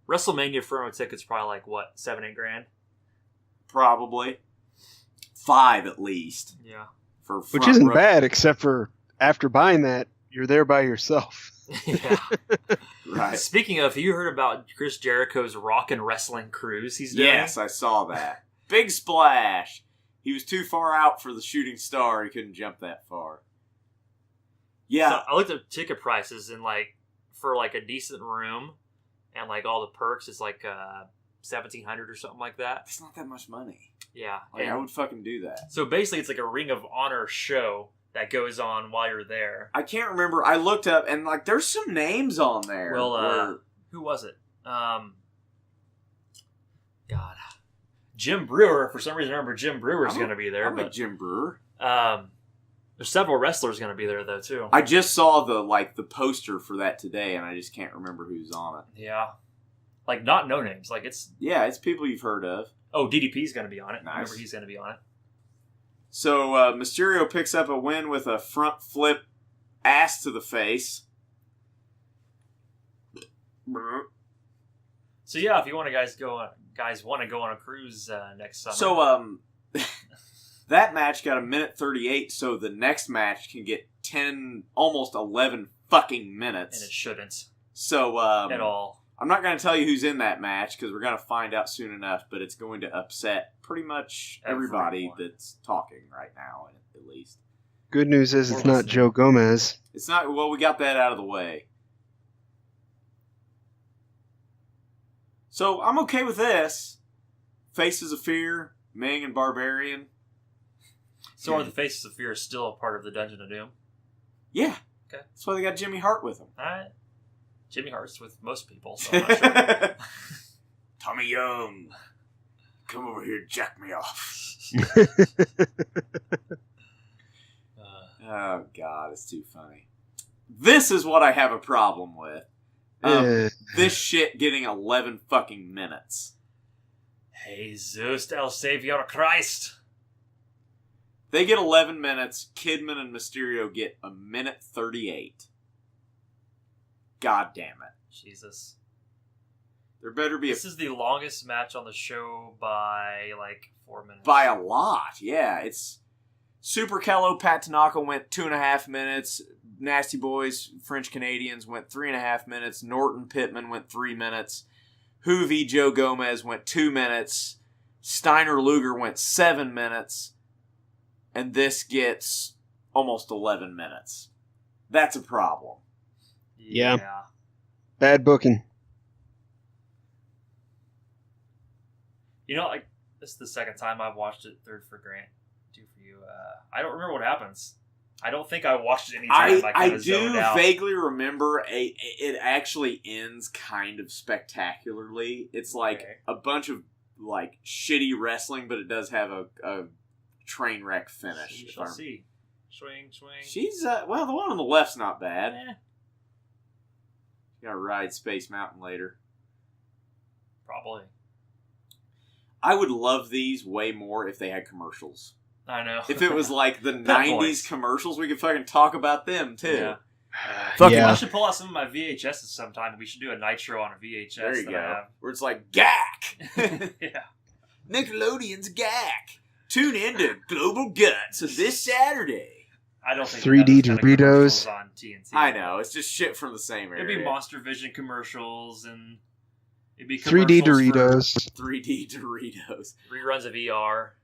WrestleMania front row tickets probably like, what, 7-8 grand? Probably. 5 at least. Yeah. For which isn't bad, except for after buying that, you're there by yourself. Yeah. Right. Speaking of, you heard about Chris Jericho's rock and wrestling cruise he's doing? Yes, I saw that. Big splash. He was too far out for the shooting star. He couldn't jump that far. Yeah. So I looked at ticket prices and for a decent room and all the perks, it's $1,700 or something like that. It's not that much money. Yeah. I would fucking do that. So basically it's like a Ring of Honor show that goes on while you're there. I can't remember. I looked up and there's some names on there. Well, who was it? God. Jim Brewer. For some reason I remember Jim Brewer's going to be there. But Jim Brewer. There's several wrestlers going to be there though too. I just saw the poster for that today and I just can't remember who's on it. Yeah. Not no names. It's people you've heard of. Oh, DDP's going to be on it. Nice. I remember he's going to be on it. So Mysterio picks up a win with a front flip ass to the face. So yeah, if you want to guys want to go on a cruise next summer. So that match got 1:38, so the next match can get 10, almost 11 fucking minutes. And it shouldn't. So at all. I'm not going to tell you who's in that match because we're going to find out soon enough, but it's going to upset pretty much everybody that's talking right now, at least. Good news is it's not Joe Gomez. It's not. Well, we got that out of the way. So I'm okay with this. Faces of Fear, Ming and Barbarian. So are the Faces of Fear still a part of the Dungeon of Doom? Yeah. Okay. That's why they got Jimmy Hart with them. All right. Jimmy Hart's with most people, so I'm not sure. Tommy Young, come over here, jack me off. Oh, God, it's too funny. This is what I have a problem with. This shit getting 11 fucking minutes. Jesus, El Savior Christ. They get 11 minutes. Kidman and Mysterio get 1:38. God damn it. Jesus. There better be This is the longest match on the show by, 4 minutes. By a lot, yeah. It's Super Calo Pat Tanaka went 2.5 minutes. Nasty Boys French Canadians went 3.5 minutes. Norton Pitman went 3 minutes. Hoovy Joe Gomez went 2 minutes. Steiner Luger went 7 minutes. And this gets almost 11 minutes. That's a problem. Yeah. Bad booking. This is the second time I've watched it. Third for Grant, two for you. I don't remember what happens. I don't think I watched it any time. I do vaguely remember it actually ends kind of spectacularly. It's a bunch of shitty wrestling, but it does have a train wreck finish. We shall see. Swing. She's the one on the left's not bad. You gotta ride Space Mountain later. Probably. I would love these way more if they had commercials. I know. If it was like the 90s commercials, we could fucking talk about them too. Yeah. I should pull out some of my VHSs sometime. We should do a Nitro on a VHS. There you go. Where it's like, GAC! Yeah. Nickelodeon's GAC! Tune in to Global Guts this Saturday. I don't think 3D Doritos on TNT. I know. It's just shit from the same area. It'd be Monster Vision commercials and it'd be 3D Doritos. 3D Doritos. Reruns of ER.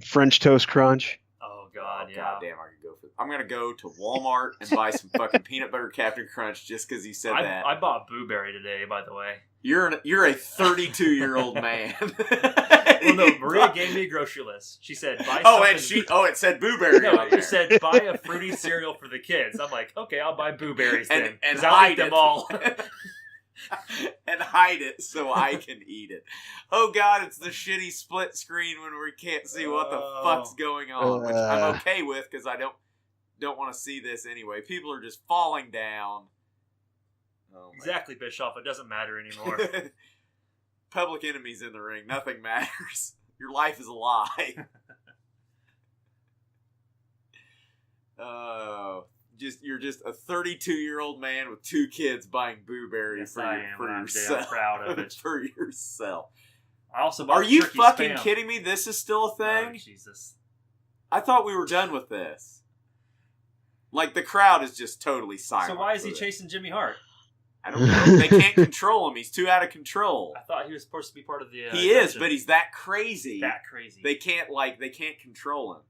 French Toast Crunch. Oh God, yeah. God damn, I could go for. I'm gonna go to Walmart and buy some fucking peanut butter Captain Crunch just because he said that. I bought Blueberry today, by the way. You're a 32-year-old man. Well, no, Maria gave me a grocery list. She said, "Buy something." It said Blueberry. No, it said, "Buy a fruity cereal for the kids." I'm like, okay, I'll buy blueberries then, and I'll eat them all. And hide it so I can eat it. Oh God, it's the shitty split screen when we can't see what the fuck's going on, which I'm okay with because I don't want to see this anyway. People are just falling down. Oh, exactly, Bischoff. It doesn't matter anymore. Public Enemy's in the ring. Nothing matters. Your life is a lie. You're just a 32-year-old man with 2 kids buying Blueberry for yourself. I'm proud of it. For yourself. I also bought Are you turkey fucking spam. kidding me? This is still a thing? Oh, Jesus. I thought we were done with this. The crowd is just totally silent. So why is he chasing Jimmy Hart? I don't know. They can't control him. He's too out of control. I thought he was supposed to be part of the. He is, but he's that crazy. They can't control him.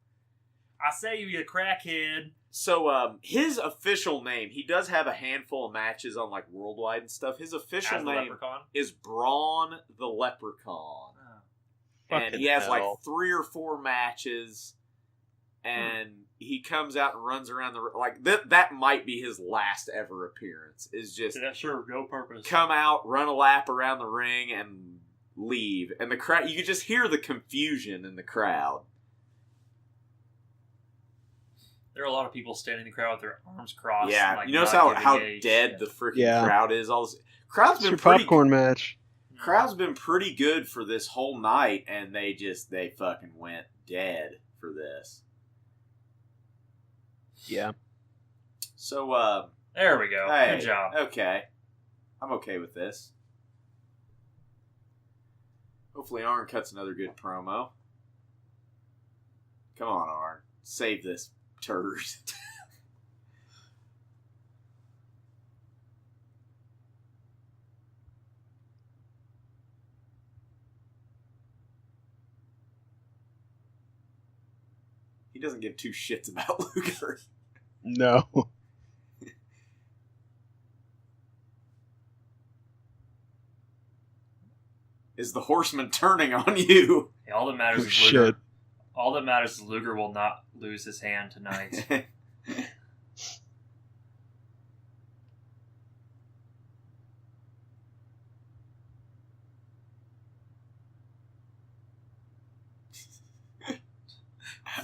I say you a crackhead. So, his official name, he does have a handful of matches on Worldwide and stuff. His official name is Braun the Leprechaun. And he has 3 or 4 matches. And he comes out and runs around that might be his last ever appearance. Is just that served no purpose. Come out, run a lap around the ring, and leave. And the crowd, you could just hear the confusion in the crowd. There are a lot of people standing in the crowd with their arms crossed. Yeah, and, you notice how dead the freaking crowd is. Crowd's been pretty popcorn match. Crowd's been pretty good for this whole night, and they fucking went dead for this. Yeah. So, there we go. Hey, good job. Okay. I'm okay with this. Hopefully Arn cuts another good promo. Come on, Arn. Save this turd. He doesn't give 2 shits about Luger. No. Is the Horseman turning on you? Hey, all that matters is Luger. All that matters is Luger will not lose his hand tonight.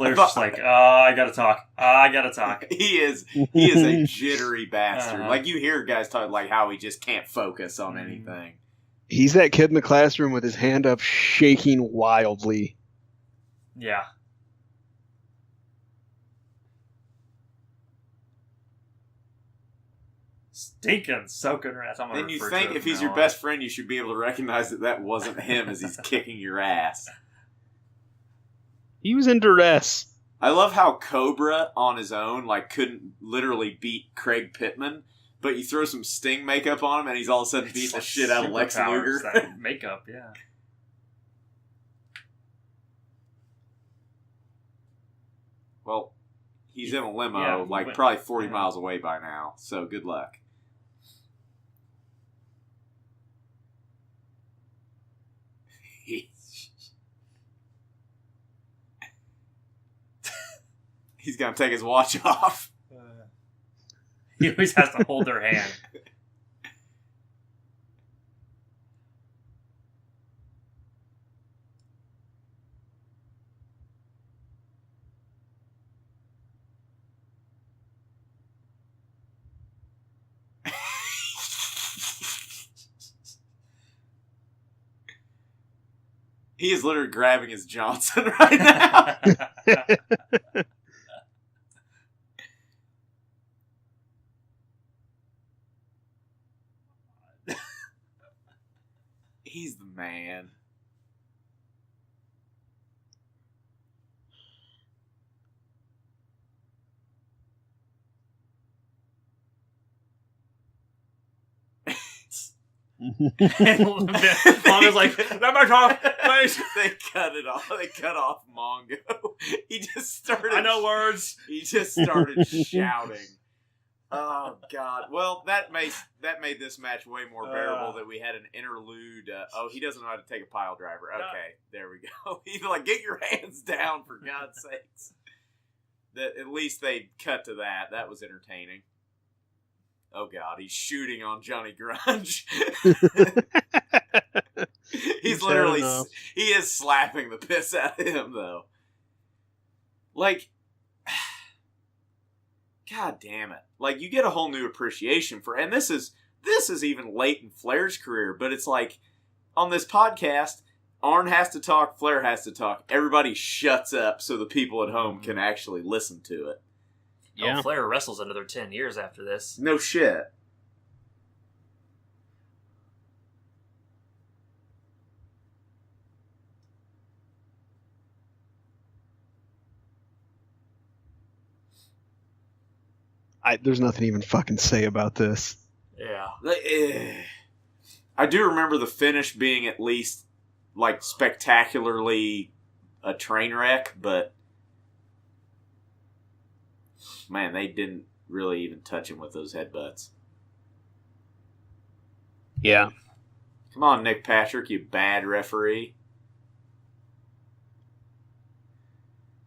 Flair's just like, I gotta talk. I gotta talk. He is a jittery bastard. Like, you hear guys talk like how he just can't focus on anything. He's that kid in the classroom with his hand up, shaking wildly. Yeah. Stinking, soaking ass. Then you think if he's your best friend, you should be able to recognize that wasn't him as he's kicking your ass. He was in duress. I love how Cobra on his own couldn't literally beat Craig Pitman, but you throw some Sting makeup on him and he's all of a sudden beating the shit out of Lex Luger. That makeup, yeah. Well, he's in a limo, probably 40 miles away by now, so good luck. He's going to take his watch off. He always has to hold their hand. He is literally grabbing his Johnson right now. He's the man. Mongo's like, let my talk, please. They cut it off. They cut off Mongo. He just started. I know words. He just started shouting. Oh God! Well, that made this match way more bearable. That we had an interlude. He doesn't know how to take a pile driver. Okay, there we go. He's like, get your hands down, for God's sakes. That at least they cut to that. That was entertaining. Oh God, he's shooting on Johnny Grunge. He's literally he is slapping the piss out of him though. Like, God damn it. Like, you get a whole new appreciation for, and this is even late in Flair's career, but it's like, on this podcast, Arn has to talk, Flair has to talk. Everybody shuts up so the people at home can actually listen to it. Yeah. Oh, Flair wrestles another 10 years after this. No shit. There's nothing even fucking say about this. Yeah. I do remember the finish being at least, like, spectacularly a train wreck, but man, they didn't really even touch him with those headbutts. Yeah. Come on, Nick Patrick, you bad referee.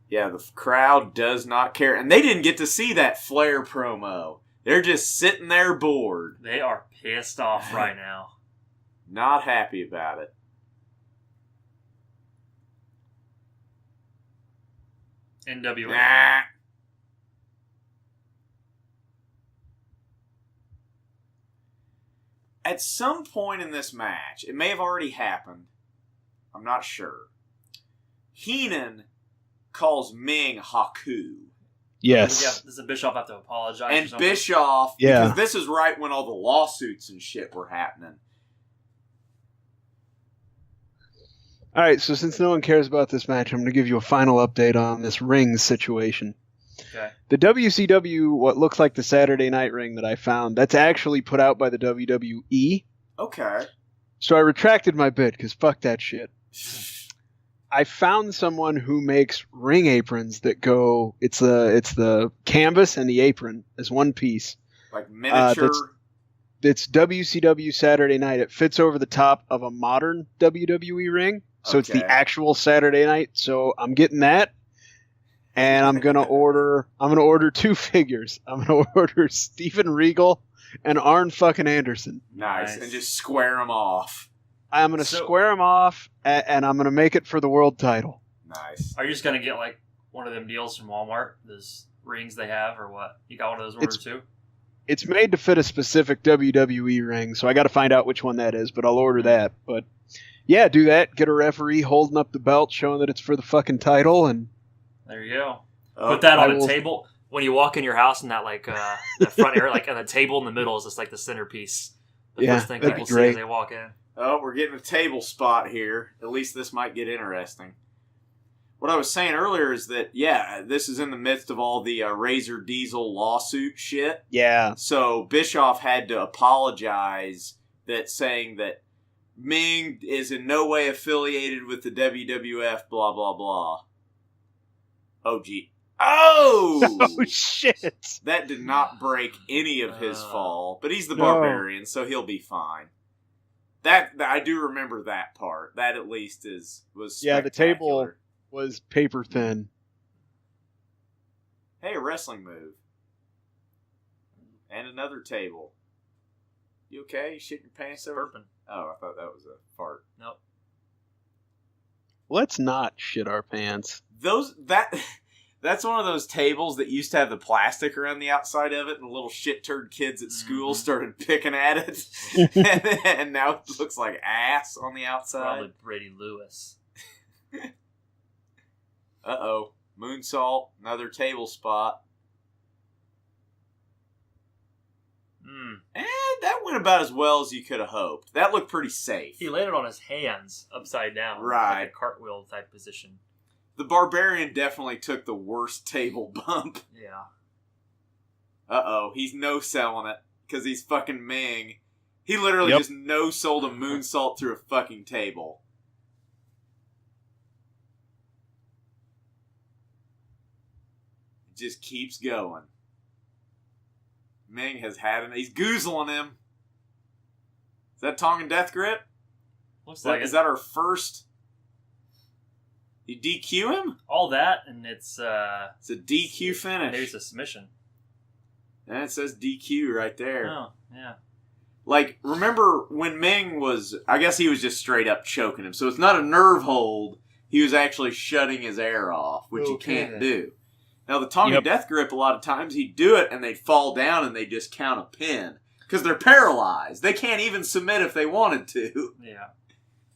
Yeah, the crowd does not care. And they didn't get to see that Flair promo. They're just sitting there bored. They are pissed off right now. Not happy about it. NWA. Nah. At some point in this match, it may have already happened. I'm not sure. Heenan calls Ming Haku. Yes. Yeah, does the Bischoff have to apologize? And Bischoff, because this is right when all the lawsuits and shit were happening. All right, so since no one cares about this match, I'm going to give you a final update on this ring situation. Okay. The WCW, what looks like the Saturday Night ring that I found, that's actually put out by the WWE. Okay. So I retracted my bid, because fuck that shit. I found someone who makes ring aprons that go, it's the canvas and the apron as one piece. Like miniature. It's WCW Saturday Night. It fits over the top of a modern WWE ring. So It's the actual Saturday Night. So I'm getting that. And I'm gonna order 2 figures. I'm gonna order Steven Regal and Arn fucking Anderson. Nice. And just square them off. I'm going to square them off, and I'm going to make it for the world title. Nice. Are you just going to get, like, one of them deals from Walmart? Those rings they have, or what? You got one of those orders too? It's made to fit a specific WWE ring, so I got to find out which one that is, but I'll order that. But yeah, do that. Get a referee holding up the belt, showing that it's for the fucking title, and there you go. Put that on a table when you walk in your house, and that the front area, like on the table in the middle, is just like the centerpiece. The first thing people see as they walk in. Oh, we're getting a table spot here. At least this might get interesting. What I was saying earlier is that, this is in the midst of all the Razor Diesel lawsuit shit. Yeah. So Bischoff had to apologize saying that Ming is in no way affiliated with the WWF, blah, blah, blah. Oh, gee. Oh! Oh, shit. That did not break any of his fall. But he's the Barbarian, so he'll be fine. That I do remember that part. That at least was spectacular. Yeah, the table was paper thin. Hey, a wrestling move. And another table. You okay? You shitting your pants over? Burping. Oh, I thought that was a fart. Nope. Let's not shit our pants. That's one of those tables that used to have the plastic around the outside of it, and the little shit turd kids at school started picking at it. and now it looks like ass on the outside. Probably Brady Lewis. Uh-oh. Moonsault, another table spot. And that went about as well as you could have hoped. That looked pretty safe. He landed on his hands upside down. Right. Like a cartwheel type position. The Barbarian definitely took the worst table bump. Yeah. Uh-oh. He's no-selling it because he's fucking Ming. He literally just no-sold a moonsault through a fucking table. It just keeps going. Ming has had he's goozling him. Is that Tongan Death Grip? Looks like it. Is that our first? You DQ him? All that, and it's a DQ finish. There's a submission. And it says DQ right there. Oh, yeah. Like, remember when Ming was, I guess he was just straight up choking him. So it's not a nerve hold. He was actually shutting his air off, which you can't do. Now, the Tongan Death Grip, a lot of times he'd do it and they'd fall down and they'd just count a pin. Because they're paralyzed. They can't even submit if they wanted to. Yeah.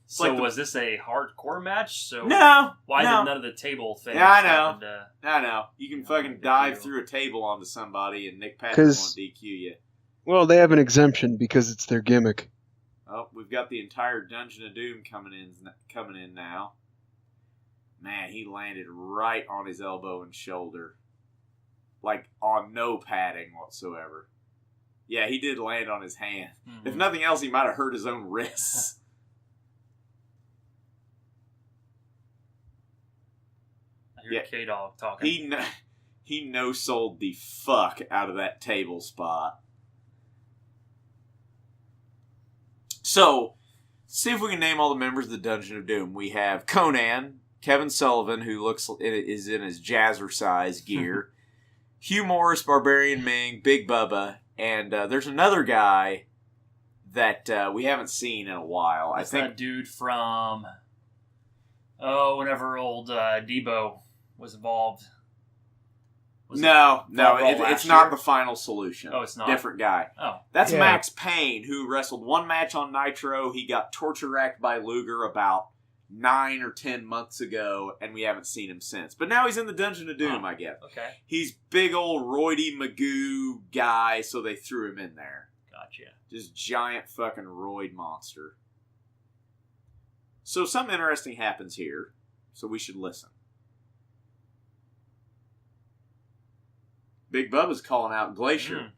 So was this a hardcore match? So no. Why did none of the table things happen? I know. You can fucking dive through a table onto somebody and Nick Patrick won't DQ you. Well, they have an exemption because it's their gimmick. Oh, we've got the entire Dungeon of Doom coming in now. Man, he landed right on his elbow and shoulder. Like, on no padding whatsoever. Yeah, he did land on his hand. Mm-hmm. If nothing else, he might have hurt his own wrists. I hear K-Dog talking. He no-sold the fuck out of that table spot. So, see if we can name all the members of the Dungeon of Doom. We have Conan, Kevin Sullivan, who is in his jazzercise gear, Hugh Morris, Barbarian Ming, Big Bubba, and there's another guy that we haven't seen in a while. That's that dude from whenever old Debo was involved. No, it's not the Final Solution. Oh, it's not? Different guy. Oh. That's Max Payne, who wrestled one match on Nitro. He got torture racked by Luger about 9 or 10 months ago, and we haven't seen him since. But now he's in the Dungeon of Doom, I guess. Okay. He's big old roidy Magoo guy, so they threw him in there. Gotcha. Just giant fucking roid monster. So something interesting happens here, so we should listen. Big Bubba's calling out Glacier.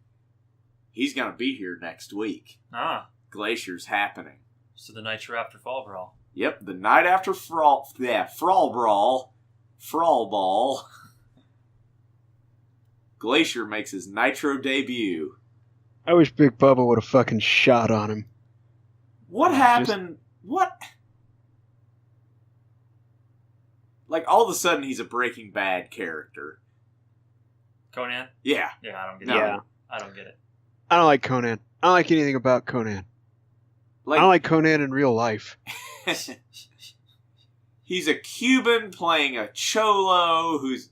He's going to be here next week. Glacier's happening. So the Nitro after Fall Brawl. Yep, the night after Frawl Brawl. Frawl Ball. Glacier makes his Nitro debut. I wish Big Bubba would have fucking shot on him. What happened? What? Like, all of a sudden, he's a Breaking Bad character. Conan? Yeah. Yeah, I don't get it. I don't get it. I don't like Conan. I don't like anything about Conan. I don't like Conan in real life. He's a Cuban playing a Cholo who's...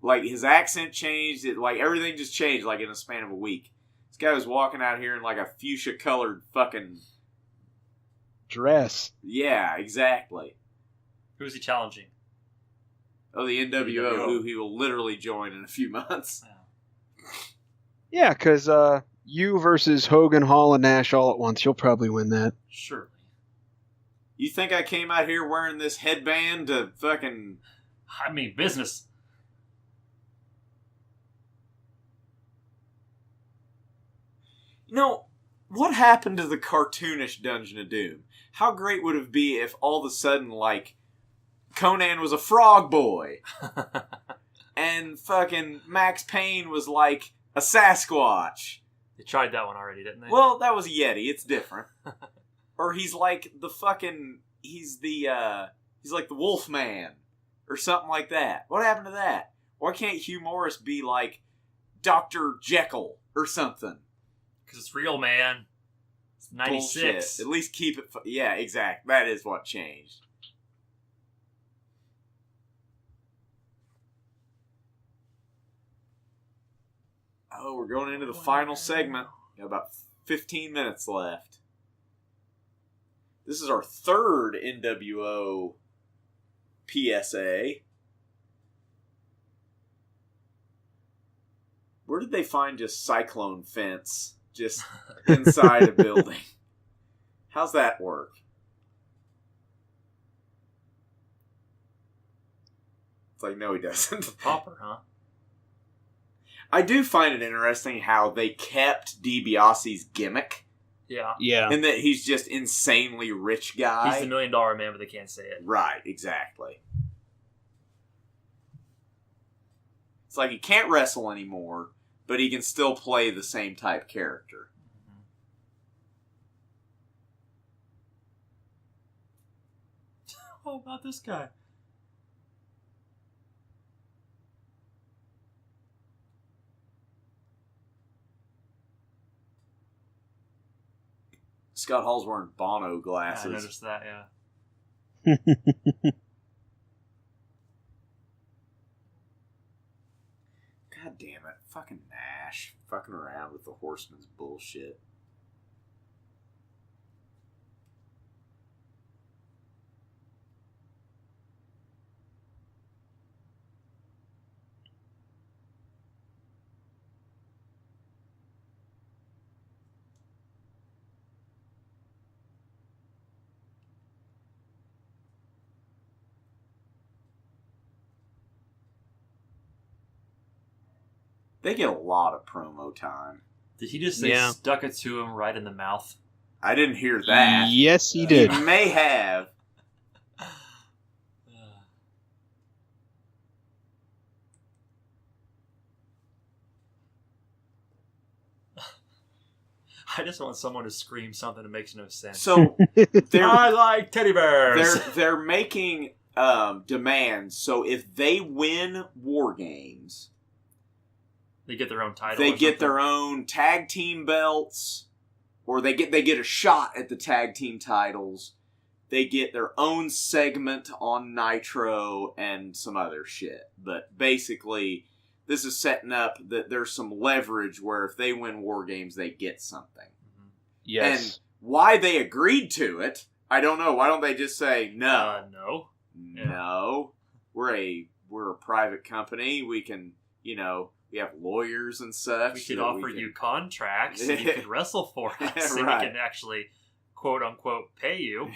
Like, his accent changed. Like, everything just changed, like, in a span of a week. This guy was walking out here in, like, a fuchsia-colored fucking... dress. Yeah, exactly. Who's he challenging? Oh, the NWO, who he will literally join in a few months. Yeah, because you versus Hogan, Hall, and Nash all at once. You'll probably win that. Surely. You think I came out here wearing this headband to fucking... I mean, business. You know, what happened to the cartoonish Dungeon of Doom? How great would it be if all of a sudden, like, Conan was a frog boy, and fucking Max Payne was like a Sasquatch? They tried that one already, didn't they? Well, that was a Yeti. It's different. Or he's like the fucking... He's like the Wolf Man, or something like that. What happened to that? Why can't Hugh Morris be like Dr. Jekyll or something? Because it's real, man. It's 96. Bullshit. At least keep it... Yeah, exactly. That is what changed. Oh, we're going into the final segment. Got about 15 minutes left. This is our third NWO PSA. Where did they find just cyclone fence just inside a building? How's that work? It's like, no, he doesn't. Popper, huh? I do find it interesting how they kept Dibiase's gimmick. Yeah. Yeah. And that he's just insanely rich guy. He's the $1 million man, but they can't say it. Right, exactly. It's like he can't wrestle anymore, but he can still play the same type character. What about this guy? Scott Hall's wearing Bono glasses. I noticed that, yeah. God damn it. Fucking Nash. Fucking around with the Horseman's bullshit. They get a lot of promo time. Did he just say stuck it to him right in the mouth? I didn't hear that. Yes, he did. He may have. I just want someone to scream something that makes no sense. So I like teddy bears. They're making demands. So if they win War Games, they get their own title. They get their own tag team belts, or they get a shot at the tag team titles. They get their own segment on Nitro and some other shit. But basically, this is setting up that there's some leverage where if they win War Games, they get something. Yes. And why they agreed to it, I don't know. Why don't they just say no? No. No. We're a private company. We can, we have lawyers and such. We could offer you contracts and you could wrestle for us and we can actually, quote unquote, pay you.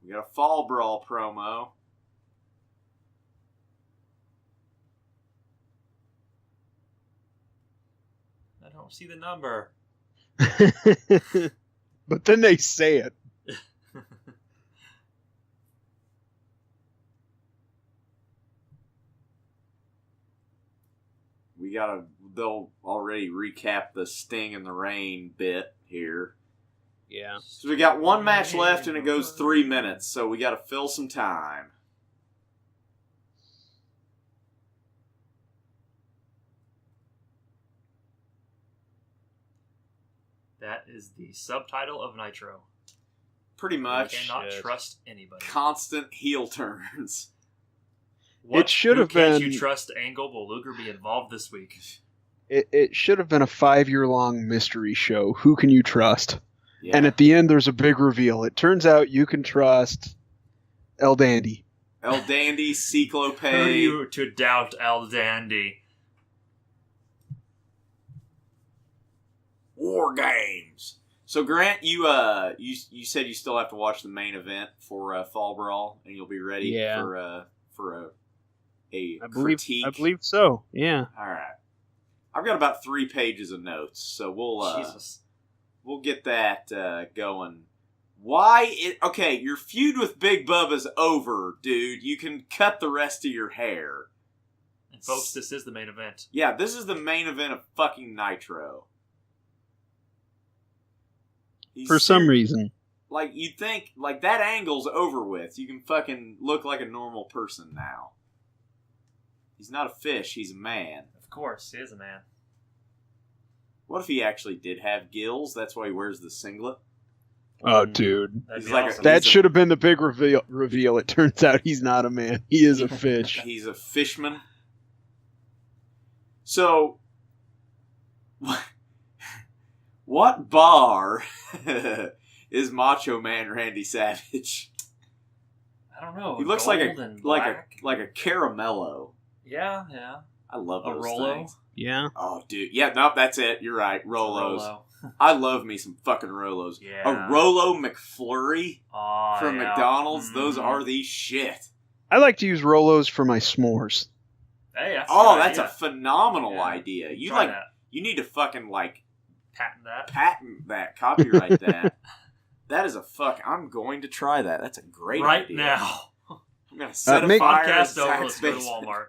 We got a Fall Brawl promo. I don't see the number. But then they say it. They'll already recap the Sting in the Rain bit here. Yeah. So we got one match left and it goes 3 minutes, so we got to fill some time. That is the subtitle of Nitro. Pretty much. You cannot trust anybody. Constant heel turns. It should have been. Can't you trust Angle? Will Luger be involved this week? It should have been a 5-year-long mystery show. Who can you trust? Yeah. And at the end, there's a big reveal. It turns out you can trust El Dandy. El Dandy, Cyclope. Who are you to doubt El Dandy? War Games. So Grant, you said you still have to watch the main event for Fall Brawl, and you'll be ready for a critique. I believe so. Yeah. All right. I've got about 3 pages of notes, so we'll get that going. Okay, your feud with Big Bubba's over, dude. You can cut the rest of your hair. And folks, this is the main event. Yeah, this is the main event of fucking Nitro. For some reason. Like, you'd think, like, that angle's over with. You can fucking look like a normal person now. He's not a fish, he's a man. Of course, he is a man. What if he actually did have gills? That's why he wears the singlet? Oh, dude. That should have been the big reveal. It turns out he's not a man. He is a fish. He's a fishman. So, what bar is Macho Man Randy Savage? I don't know. He looks like a caramello. Yeah. I love those Rolo. Things. Yeah. Oh, dude. Yeah, nope, that's it. You're right. Rolos. I love me some fucking Rolos. Yeah. A Rolo McFlurry from yeah. McDonald's. Those are the shit. I like to use Rolos for my s'mores. Hey, that's a phenomenal idea. Try that. You need to fucking patent that. Copyright that. That is I'm going to try that. That's a great idea. Right now. I'm going to set a fire podcast in over. Zach's Let's go to basement. Walmart.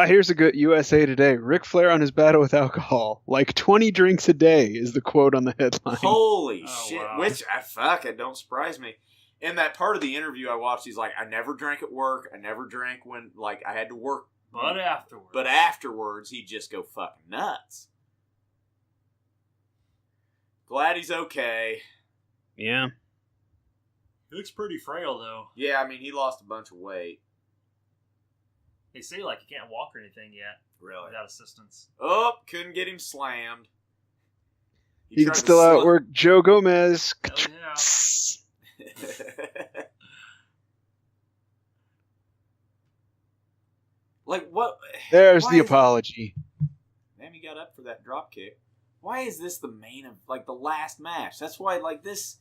Here's a good USA Today. Ric Flair on his battle with alcohol. Like 20 drinks a day is the quote on the headline. Holy shit. Wow. Which, it don't surprise me. In that part of the interview I watched, he's like, I never drank at work. I never drank when, I had to work. But afterwards, he'd just go fucking nuts. Glad he's okay. Yeah. He looks pretty frail, though. Yeah, I mean, he lost a bunch of weight. They say, he can't walk or anything yet. Really? Without assistance. Oh, couldn't get him slammed. He can still outwork Joe Gomez. Yeah. What? There's the apology. Damn, he got up for that drop kick. Why is this the main of, the last match? That's why, this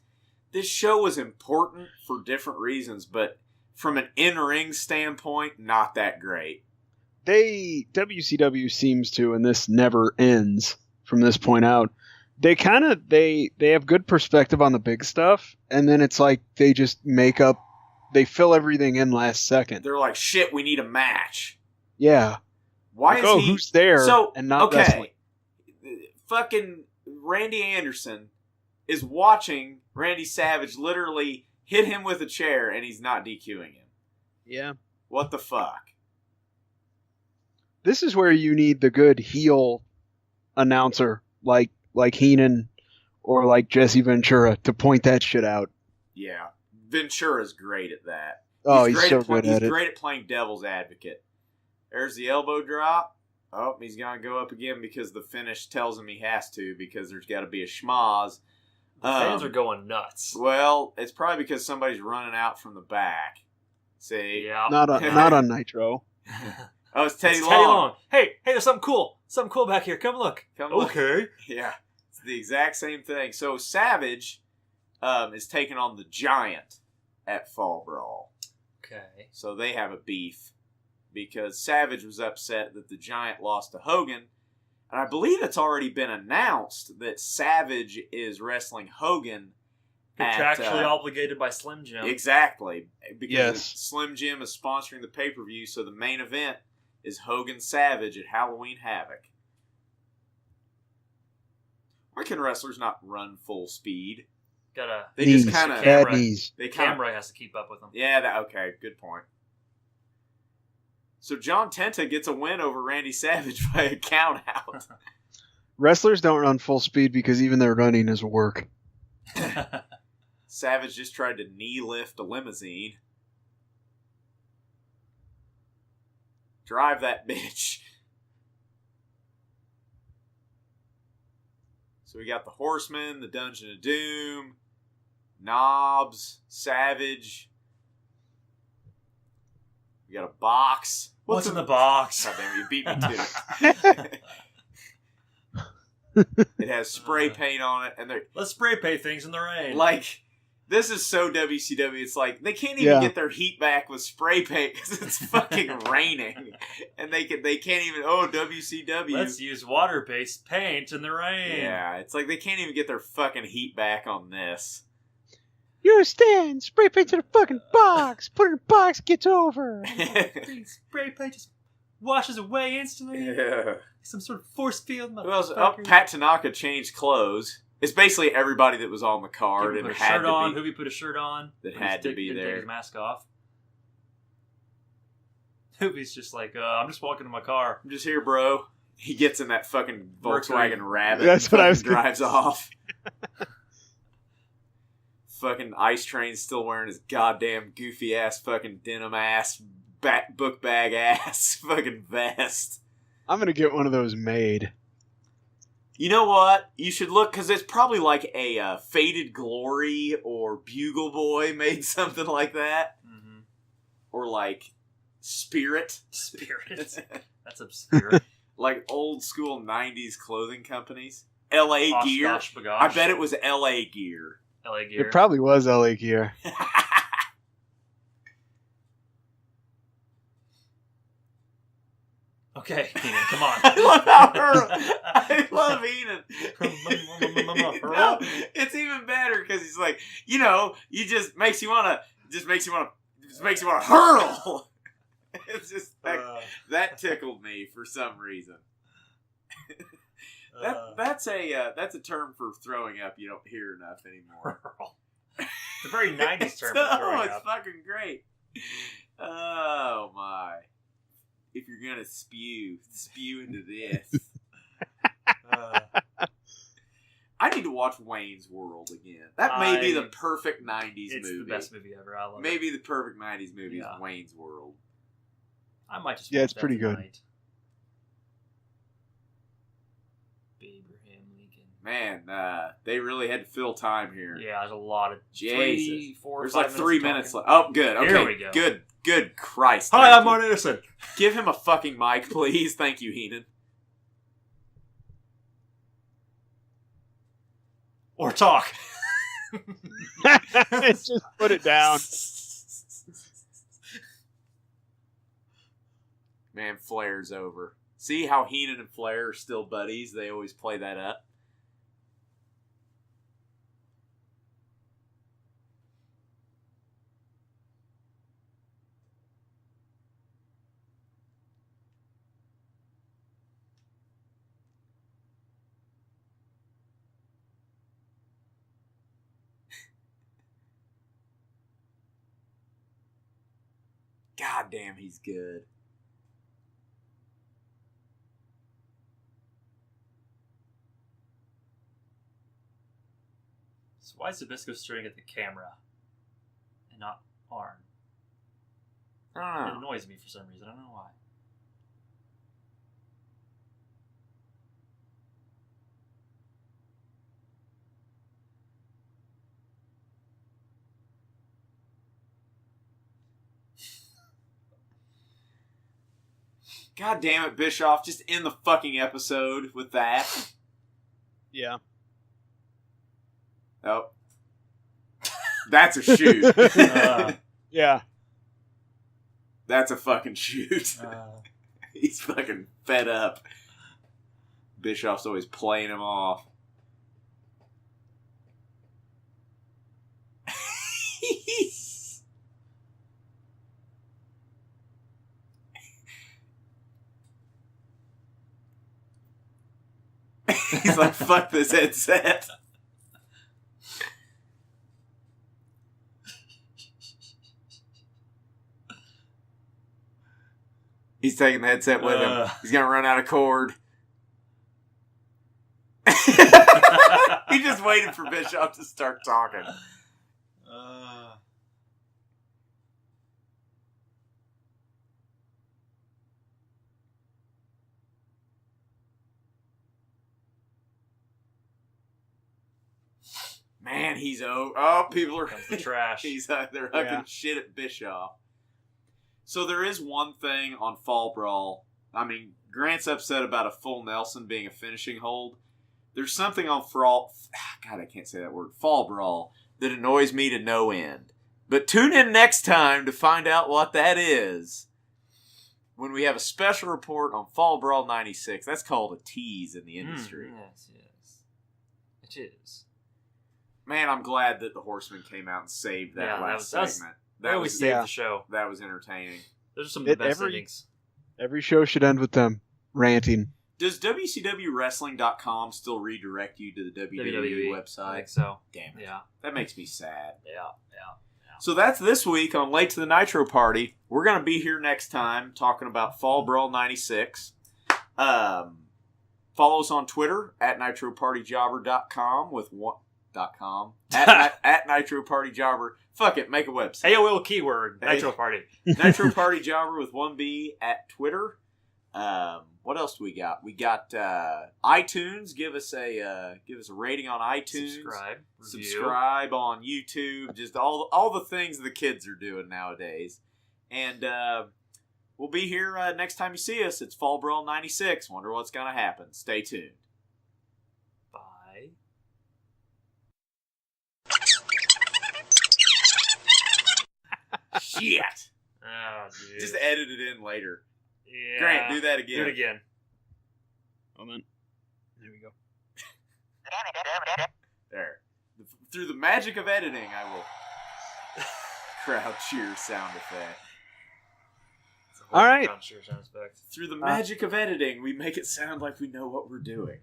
show was important for different reasons, but from an in-ring standpoint, not that great. WCW seems to, and this never ends from this point out, they have good perspective on the big stuff, and then it's like they just they fill everything in last second. They're like, shit, we need a match. Yeah. Why is he... who's there and not wrestling? Fucking Randy Anderson is watching Randy Savage literally hit him with a chair, and he's not DQing him. Yeah. What the fuck? This is where you need the good heel announcer, like Heenan or like Jesse Ventura, to point that shit out. Yeah. Ventura's great at that. He's so good at it. He's great at playing devil's advocate. There's the elbow drop. Oh, he's going to go up again because the finish tells him he has to, because there's got to be a schmoz. The fans are going nuts. Well, it's probably because somebody's running out from the back. See? Yeah. Not on Nitro. Oh, it's Teddy Long. Hey, there's something cool. Something cool back here. Come look. Okay. Yeah. It's the exact same thing. So Savage is taking on the Giant at Fall Brawl. Okay. So they have a beef because Savage was upset that the Giant lost to Hogan. And I believe it's already been announced that Savage is wrestling Hogan. Contractually obligated by Slim Jim. Exactly. Because Yes. Slim Jim is sponsoring the pay-per-view, so the main event is Hogan Savage at Halloween Havoc. Why can wrestlers not run full speed? They just kind of... Camera has to keep up with them. Yeah, okay, good point. So John Tenta gets a win over Randy Savage by a count out. Wrestlers don't run full speed because even their running is work. Savage just tried to knee lift a limousine. Drive that bitch. So we got the Horseman, the Dungeon of Doom, Knobs, Savage. We got a box. What's in the box? God damn, you beat me to it. It has spray paint on it, and let's spray paint things in the rain. Like, this is so WCW. It's like they can't even get their heat back with spray paint because it's fucking raining, and they can't even. Oh, WCW. Let's use water-based paint in the rain. Yeah, it's like they can't even get their fucking heat back on this. You stand, spray paint to the fucking box. Put it in the box, gets over. Spray paint just washes away instantly. Yeah. Some sort of force field. Who else? Oh, Pat Tanaka changed clothes. It's basically everybody that was on the card and had to be. Hoovy put a shirt on. That had to be there. Take his mask off. Hoovy's just like, I'm just walking to my car. I'm just here, bro. He gets in that fucking Volkswagen Rabbit. That's what I was drives off. Fucking Ice Train's still wearing his goddamn goofy ass fucking denim ass book bag ass fucking vest. I'm gonna get one of those made. You know what? You should look, because it's probably like a Faded Glory or Bugle Boy made something like that. Mm-hmm. Or like Spirit. Spirit. That's obscure. Like old school 90s clothing companies. LA Osh, Gear. gosh, bagosh. I bet it was LA Gear. LA Gear. It probably was LA Gear. Okay, Heenan, come on. I love Heenan. No, it's even better because he's like, you just makes you wanna hurl. It's just like, that tickled me for some reason. That's a term for throwing up you don't hear enough anymore. It's a very 90s term for throwing up. It's fucking great. Oh my. If you're gonna spew into this. I need to watch Wayne's World again. That may be the perfect 90s movie. It's the best movie ever. I love it. Maybe the perfect 90s movie is Wayne's World. I might just watch it's that pretty tonight. good. Abraham Lincoln. Man, they really had to fill time here. Yeah, there's a lot of Jesus. 3, 4, There's 5 like 3 minutes talking. left. Oh, good. Okay, Here we go. Good Christ. Hi, I'm Martin Anderson. Give him a fucking mic, please. Thank you, Heenan. Or talk. Just put it down. Man, Flair's over. See how Heenan and Flair are still buddies? They always play that up. God damn, he's good. So why is Zbyszko staring at the camera and not Arn? I don't know. It annoys me for some reason. I don't know why. God damn it, Bischoff. Just end the fucking episode with that. Yeah. Oh. That's a shoot. Yeah. That's a fucking shoot. He's fucking fed up. Bischoff's always playing him off. He's like, fuck this headset. He's taking the headset with him. He's gonna run out of cord. He just waited for Bischoff to start talking. And he's people are comes the trash. They're hucking shit at Bischoff. So there is one thing on Fall Brawl. I mean, Grant's upset about a full Nelson being a finishing hold. There's something on Fall Brawl that annoys me to no end. But tune in next time to find out what that is. When we have a special report on Fall Brawl 96. That's called a tease in the industry. Yes. It is. Man, I'm glad that the Horsemen came out and saved that last segment. They always saved the show. That was entertaining. Those are some of the best endings. Every show should end with them ranting. Does WCWWrestling.com still redirect you to the WWE website? I think so. Damn it. Yeah. That makes me sad. Yeah. So that's this week on Late to the Nitro Party. We're going to be here next time talking about Fall Brawl 96. Follow us on Twitter at NitroPartyJobber.com with one... .com at NitroPartyJobber. Fuck it, make a website. AOL keyword Nitro Party. Nitro Party Jobber with 1B at Twitter. What else do we got? We got iTunes. Give us a rating on iTunes. Subscribe on YouTube. Just all the things the kids are doing nowadays. And we'll be here next time you see us. It's Fall Brawl 96. Wonder what's gonna happen. Stay tuned. Bye. Shit. Oh, dude. Just edit it in later. Yeah. Grant, do that again. Do it again. Moment. There we go. There. Through the magic of editing, I will crowd cheer sound effect. All right. Crowd cheer sound effect. Through the magic of editing, we make it sound like we know what we're doing.